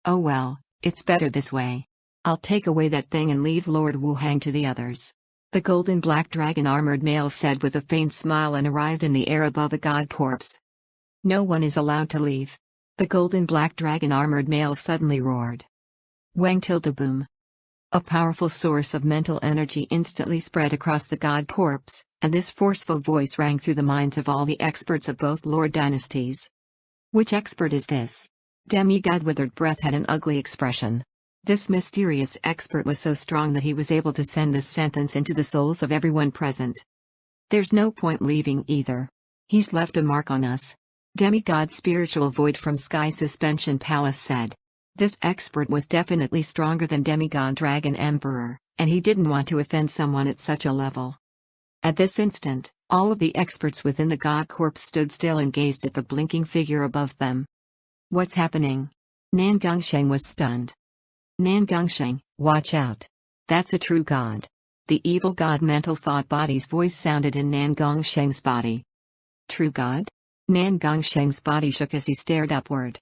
Oh well, it's better this way. I'll take away that thing and leave Lord Wuhang to the others. The golden black dragon armored male said with a faint smile and arrived in the air above the god corpse. No one is allowed to leave. The golden black dragon armored male suddenly roared. Wang tilde boom. A powerful source of mental energy instantly spread across the god corpse, and this forceful voice rang through the minds of all the experts of both lord dynasties. Which expert is this? Demigod Withered Breath had an ugly expression. This mysterious expert was so strong that he was able to send this sentence into the souls of everyone present. There's no point leaving either. He's left a mark on us. Demigod Spiritual Void from Sky Suspension Palace said. This expert was definitely stronger than Demigod Dragon Emperor, and he didn't want to offend someone at such a level. At this instant, all of the experts within the god corpse stood still and gazed at the blinking figure above them. What's happening? Nan Gongsheng was stunned. Nan Gongsheng, watch out. That's a true god. The evil god mental thought body's voice sounded in Nan Gongsheng's body. True god? Nan Gongsheng's body shook as he stared upward.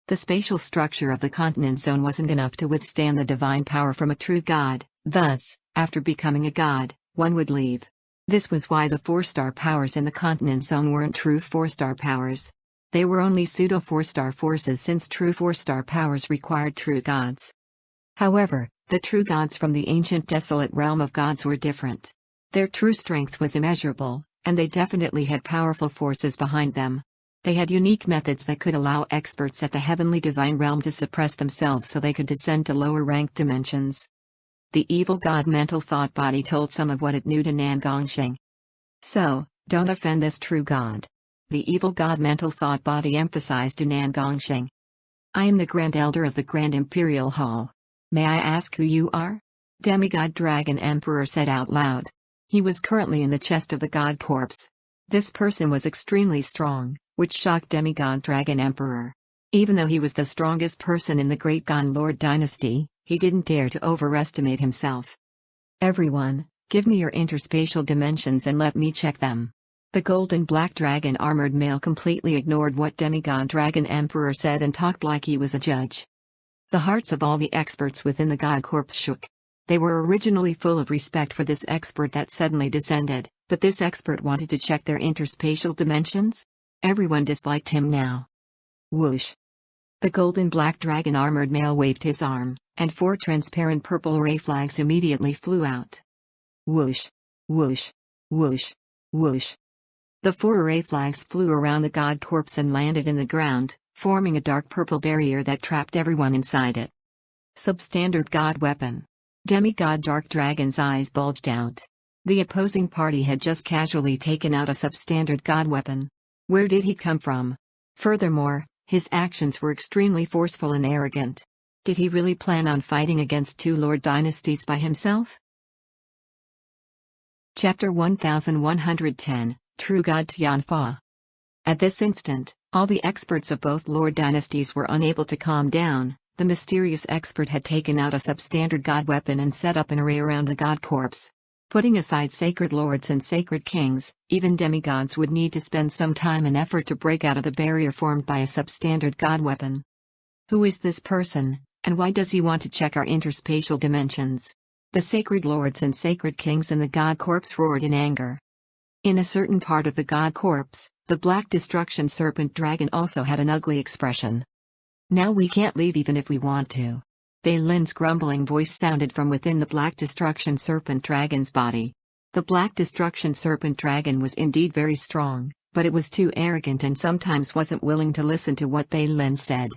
The spatial structure of the continent zone wasn't enough to withstand the divine power from a true god, thus, after becoming a god, one would leave. This was why the 4-star powers in the continent zone weren't true 4-star powers. They were only pseudo 4-star forces, since true 4-star powers required true gods. However, the true gods from the ancient desolate realm of gods were different. Their true strength was immeasurable, and they definitely had powerful forces behind them. They had unique methods that could allow experts at the heavenly divine realm to suppress themselves so they could descend to lower ranked dimensions. The evil god mental thought body told some of what it knew to Nan Gongsheng. So, don't offend this true god. The evil god mental thought body emphasized to Nan Gongsheng. I am the Grand Elder of the Grand Imperial Hall. May I ask who you are? Demigod Dragon Emperor said out loud. He was currently in the chest of the god corpse. This person was extremely strong, which shocked Demigod Dragon Emperor. Even though he was the strongest person in the Great Gon Lord dynasty, he didn't dare to overestimate himself. Everyone, give me your interspatial dimensions and let me check them. The golden black dragon armored male completely ignored what Demigod Dragon Emperor said and talked like he was a judge. The hearts of all the experts within the god corpse shook. They were originally full of respect for this expert that suddenly descended, but this expert wanted to check their interspatial dimensions? Everyone disliked him now. Whoosh. The golden black dragon armored male waved his arm, and 4 transparent purple ray flags immediately flew out. Whoosh. Whoosh. Whoosh. Whoosh. The 4 array flags flew around the god corpse and landed in the ground, forming a dark purple barrier that trapped everyone inside it. Substandard god weapon. Demigod Dark Dragon's eyes bulged out. The opposing party had just casually taken out a substandard god weapon. Where did he come from? Furthermore, his actions were extremely forceful and arrogant. Did he really plan on fighting against 2 lord dynasties by himself? Chapter 1110, True God Tianfa. At this instant, all the experts of both lord dynasties were unable to calm down. The mysterious expert had taken out a substandard god weapon and set up an array around the god corpse. Putting aside sacred lords and sacred kings, even demigods would need to spend some time and effort to break out of the barrier formed by a substandard god weapon. Who is this person, and why does he want to check our interspatial dimensions? The sacred lords and sacred kings in the god corpse roared in anger. In a certain part of the god corpse, the black destruction serpent dragon also had an ugly expression. Now we can't leave even if we want to. Bei Lin's grumbling voice sounded from within the black destruction serpent dragon's body. The black destruction serpent dragon was indeed very strong, but it was too arrogant and sometimes wasn't willing to listen to what Bei Lin said.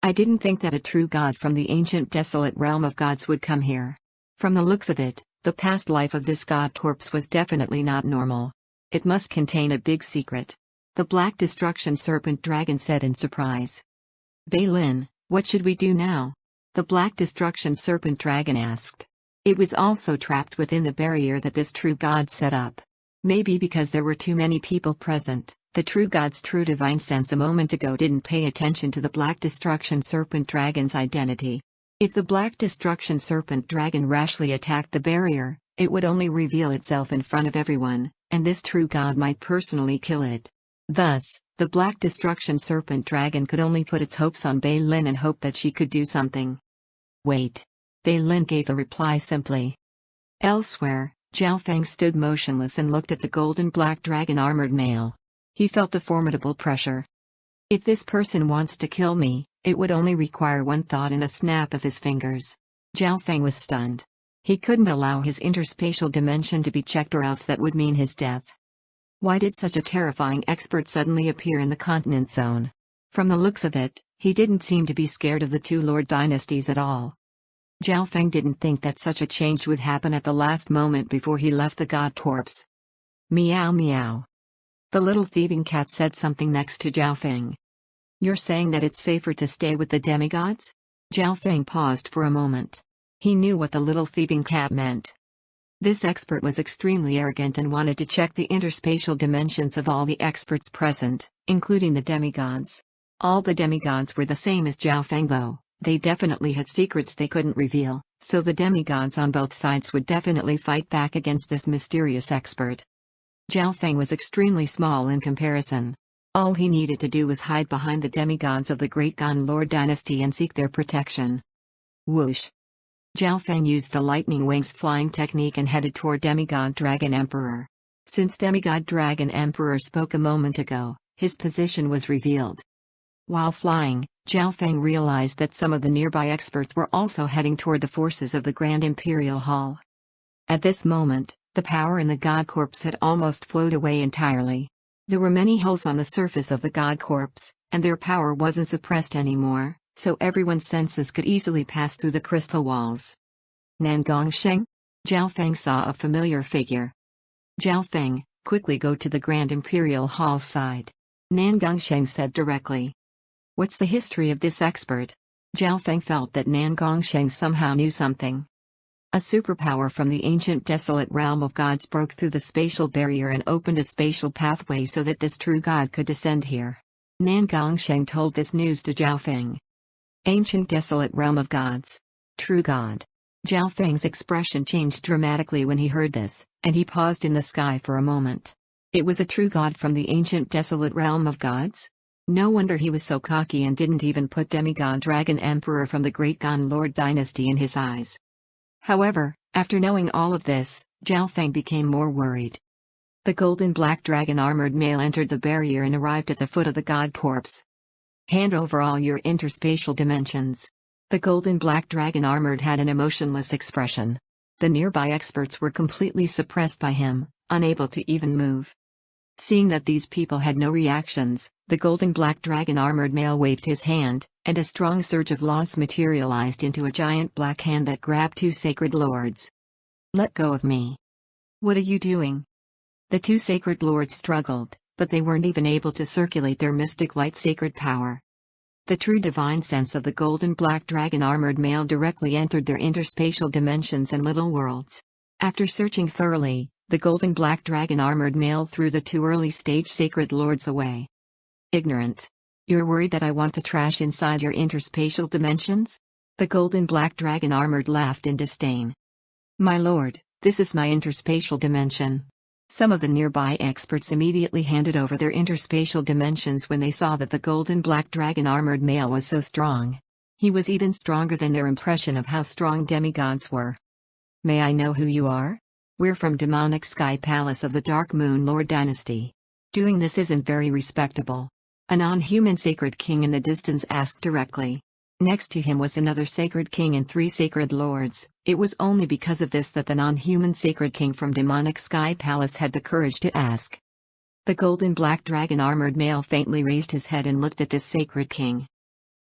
I didn't think that a true god from the ancient desolate realm of gods would come here. From the looks of it, the past life of this god corpse was definitely not normal. It must contain a big secret. The black destruction serpent dragon said in surprise. Bei Lin, what should we do now? The black destruction serpent dragon asked. It was also trapped within the barrier that this true god set up. Maybe because there were too many people present, the true god's true divine sense a moment ago didn't pay attention to the black destruction serpent dragon's identity. If the black destruction serpent dragon rashly attacked the barrier, it would only reveal itself in front of everyone, and this true god might personally kill it. Thus, the black destruction serpent dragon could only put its hopes on Bei Lin and hope that she could do something. Wait. Bei Lin gave the reply simply. Elsewhere, Zhao Feng stood motionless and looked at the golden black dragon armored male. He felt a formidable pressure. If this person wants to kill me, it would only require one thought and a snap of his fingers. Zhao Feng was stunned. He couldn't allow his interspatial dimension to be checked or else that would mean his death. Why did such a terrifying expert suddenly appear in the continent zone? From the looks of it, he didn't seem to be scared of the 2 lord dynasties at all. Zhao Feng didn't think that such a change would happen at the last moment before he left the god corpse. Meow meow. The little thieving cat said something next to Zhao Feng. You're saying that it's safer to stay with the demigods? Zhao Feng paused for a moment. He knew what the little thieving cat meant. This expert was extremely arrogant and wanted to check the interspatial dimensions of all the experts present, including the demigods. All the demigods were the same as Zhao Feng though, they definitely had secrets they couldn't reveal, so the demigods on both sides would definitely fight back against this mysterious expert. Zhao Feng was extremely small in comparison. All he needed to do was hide behind the demigods of the Great Gun Lord dynasty and seek their protection. Whoosh! Zhao Feng used the lightning wings flying technique and headed toward Demigod Dragon Emperor. Since Demigod Dragon Emperor spoke a moment ago, his position was revealed. While flying, Zhao Feng realized that some of the nearby experts were also heading toward the forces of the Grand Imperial Hall. At this moment, the power in the God Corpse had almost flowed away entirely. There were many holes on the surface of the God Corpse, and their power wasn't suppressed anymore, so everyone's senses could easily pass through the crystal walls. Nangongsheng? Zhao Feng saw a familiar figure. Zhao Feng, quickly go to the Grand Imperial Hall's side. Nangongsheng said directly. What's the history of this expert? Zhao Feng felt that Nangongsheng somehow knew something. A superpower from the ancient desolate realm of gods broke through the spatial barrier and opened a spatial pathway so that this true god could descend here. Nangongsheng told this news to Zhao Feng. Ancient desolate realm of gods. True god. Zhao Feng's expression changed dramatically when he heard this, and he paused in the sky for a moment. It was a true god from the ancient desolate realm of gods? No wonder he was so cocky and didn't even put Demigod Dragon Emperor from the Great Gun Lord dynasty in his eyes. However, after knowing all of this, Zhao Feng became more worried. The golden black dragon armored male entered the barrier and arrived at the foot of the god corpse. Hand over all your interspatial dimensions. The golden black dragon armored had an emotionless expression. The nearby experts were completely suppressed by him, unable to even move. Seeing that these people had no reactions, the golden black dragon armored male waved his hand, and a strong surge of loss materialized into a giant black hand that grabbed two sacred lords. Let go of me. What are you doing? The two sacred lords struggled, but they weren't even able to circulate their mystic light sacred power. The true divine sense of the golden black dragon armored male directly entered their interspatial dimensions and little worlds. After searching thoroughly, the golden black dragon armored male threw the two early stage sacred lords away. Ignorant. You're worried that I want the trash inside your interspatial dimensions? The golden black dragon armored laughed in disdain. My lord, this is my interspatial dimension. Some of the nearby experts immediately handed over their interspatial dimensions when they saw that the golden black dragon armored male was so strong. He was even stronger than their impression of how strong demigods were. May I know who you are? We're from demonic sky palace of the Dark Moon Lord dynasty. Doing this isn't very respectable. A non-human sacred king in the distance asked directly. Next to him was another sacred king and three sacred lords. It was only because of this that the non-human sacred king from demonic sky palace had the courage to ask. The golden black dragon armored male faintly raised his head and looked at this sacred king.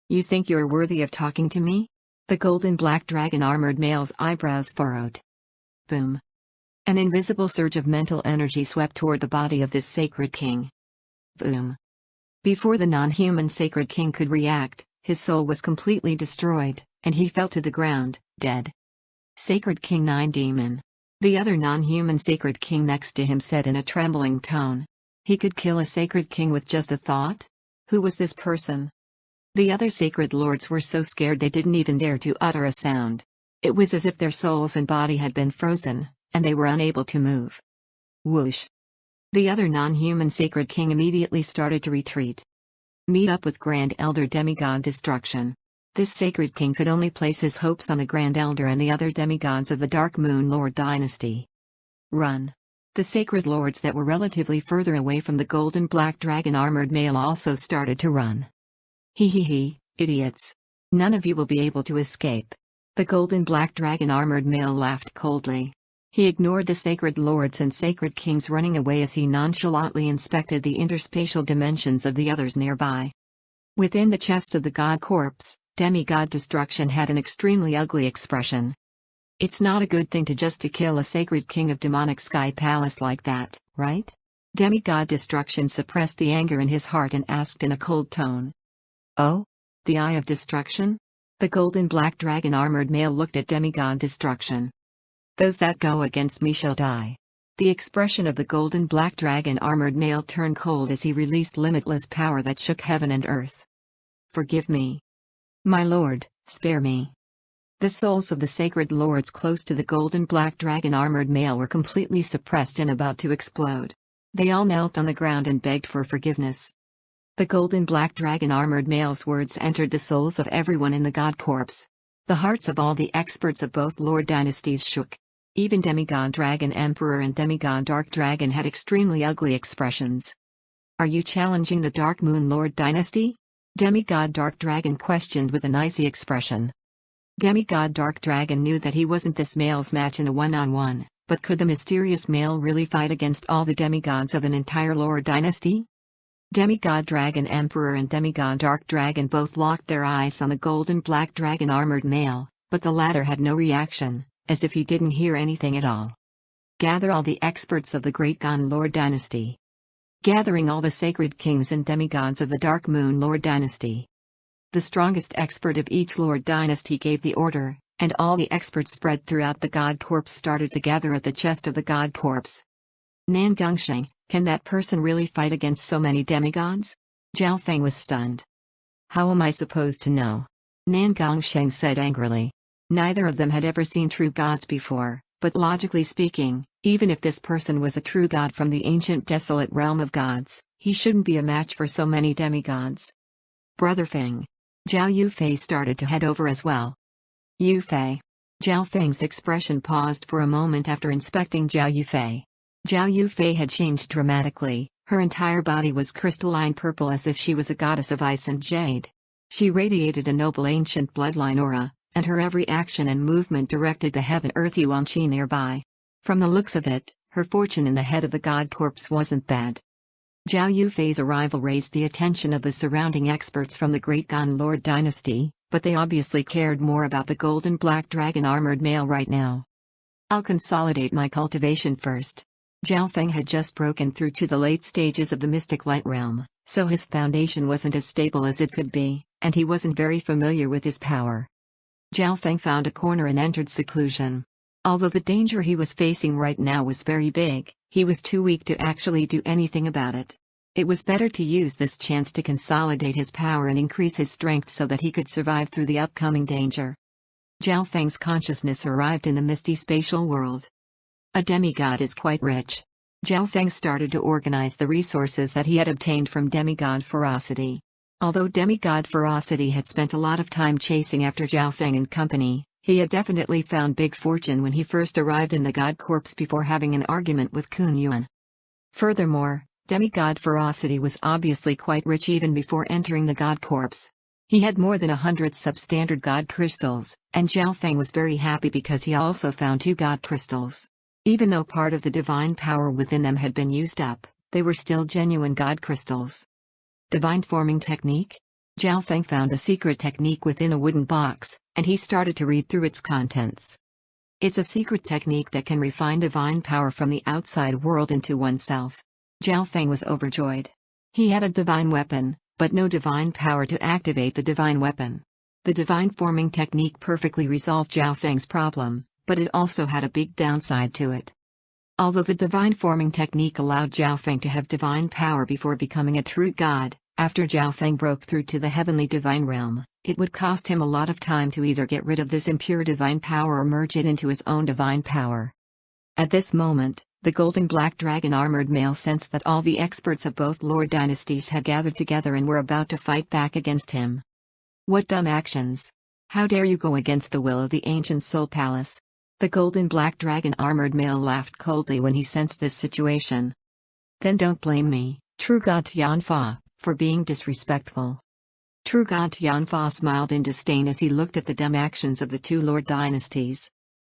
You think you're worthy of talking to me? The golden black dragon armored male's eyebrows furrowed. Boom. An invisible surge of mental energy swept toward the body of this sacred king. Boom. Before the non-human sacred king could react, his soul was completely destroyed, and he fell to the ground, dead. Sacred King Nine Demon. The other non-human sacred king next to him said in a trembling tone. He could kill a sacred king with just a thought? Who was this person? The other sacred lords were so scared they didn't even dare to utter a sound. It was as if their souls and body had been frozen, and they were unable to move. Whoosh. The other non-human sacred king immediately started to retreat. Meet up with Grand Elder Demigod Destruction. This sacred king could only place his hopes on the Grand Elder and the other demigods of the Dark Moon Lord dynasty. Run. The sacred lords that were relatively further away from the golden black dragon armored male also started to run. He, idiots. None of you will be able to escape. The golden black dragon armored male laughed coldly. He ignored the sacred lords and sacred kings running away as he nonchalantly inspected the interspatial dimensions of the others nearby. Within the chest of the god corpse, Demigod Destruction had an extremely ugly expression. It's not a good thing to kill a sacred king of demonic sky palace like that, right? Demigod Destruction suppressed the anger in his heart and asked in a cold tone. Oh? The Eye of Destruction? The golden black dragon armored male looked at Demigod Destruction. Those that go against me shall die. The expression of the golden black dragon armored male turned cold as he released limitless power that shook heaven and earth. Forgive me. My lord, spare me. The souls of the sacred lords close to the golden black dragon armored male were completely suppressed and about to explode. They all knelt on the ground and begged for forgiveness. The golden black dragon armored male's words entered the souls of everyone in the God Corps. The hearts of all the experts of both Lord dynasties shook. Even Demigod Dragon Emperor and Demigod Dark Dragon had extremely ugly expressions. "Are you challenging the Dark Moon Lord dynasty?" Demigod Dark Dragon questioned with an icy expression. Demigod Dark Dragon knew that he wasn't this male's match in a one-on-one, but could the mysterious male really fight against all the demigods of an entire Lord dynasty? Demigod Dragon Emperor and Demigod Dark Dragon both locked their eyes on the golden black dragon armored male, but the latter had no reaction, as if he didn't hear anything at all. "Gather all the experts of the Great Gon Lord dynasty." Gathering all the sacred kings and demigods of the Dark Moon Lord dynasty. The strongest expert of each Lord dynasty gave the order, and all the experts spread throughout the God Corps started to gather at the chest of the God Corps. "Nan Gongsheng, can that person really fight against so many demigods?" Zhao Feng was stunned. "How am I supposed to know?" Nan Gongsheng said angrily. Neither of them had ever seen true gods before, but logically speaking, even if this person was a true god from the ancient desolate realm of gods, he shouldn't be a match for so many demigods. "Brother Feng." Zhao Yufei started to head over as well. "Yufei." Zhao Feng's expression paused for a moment after inspecting Zhao Yufei. Zhao Yufei had changed dramatically, her entire body was crystalline purple as if she was a goddess of ice and jade. She radiated a noble ancient bloodline aura, and her every action and movement directed the heaven-earth yuan qi nearby. From the looks of it, her fortune in the head of the God Corps wasn't bad. Zhao Yufei's arrival raised the attention of the surrounding experts from the Great Gon Lord dynasty, but they obviously cared more about the golden black dragon armored male right now. "I'll consolidate my cultivation first." Zhao Feng had just broken through to the late stages of the mystic light realm, so his foundation wasn't as stable as it could be, and he wasn't very familiar with his power. Zhao Feng found a corner and entered seclusion. Although the danger he was facing right now was very big, he was too weak to actually do anything about it. It was better to use this chance to consolidate his power and increase his strength so that he could survive through the upcoming danger. Zhao Feng's consciousness arrived in the misty spatial world. A demigod is quite rich. Zhao Feng started to organize the resources that he had obtained from Demigod Ferocity. Although Demigod Ferocity had spent a lot of time chasing after Zhao Feng and company, he had definitely found big fortune when he first arrived in the God Corps before having an argument with Kun Yuan. Furthermore, Demigod Ferocity was obviously quite rich even before entering the God Corps. He had more than 100 substandard God crystals, and Zhao Feng was very happy because he also found 2 God crystals. Even though part of the divine power within them had been used up, they were still genuine God crystals. Divine forming technique? Zhao Feng found a secret technique within a wooden box, and he started to read through its contents. It's a secret technique that can refine divine power from the outside world into oneself. Zhao Feng was overjoyed. He had a divine weapon, but no divine power to activate the divine weapon. The divine forming technique perfectly resolved Zhao Feng's problem, but it also had a big downside to it. Although the divine forming technique allowed Zhao Feng to have divine power before becoming a true god, after Zhao Feng broke through to the heavenly divine realm, it would cost him a lot of time to either get rid of this impure divine power or merge it into his own divine power. At this moment, the golden black dragon armored male sensed that all the experts of both Lord dynasties had gathered together and were about to fight back against him. What dumb actions! How dare you go against the will of the ancient Soul Palace? The golden black dragon armored male laughed coldly when he sensed this situation. Then don't blame me, True God Tianfa, for being disrespectful. True God Tianfa smiled in disdain as he looked at the dumb actions of the 2 Lord dynasties.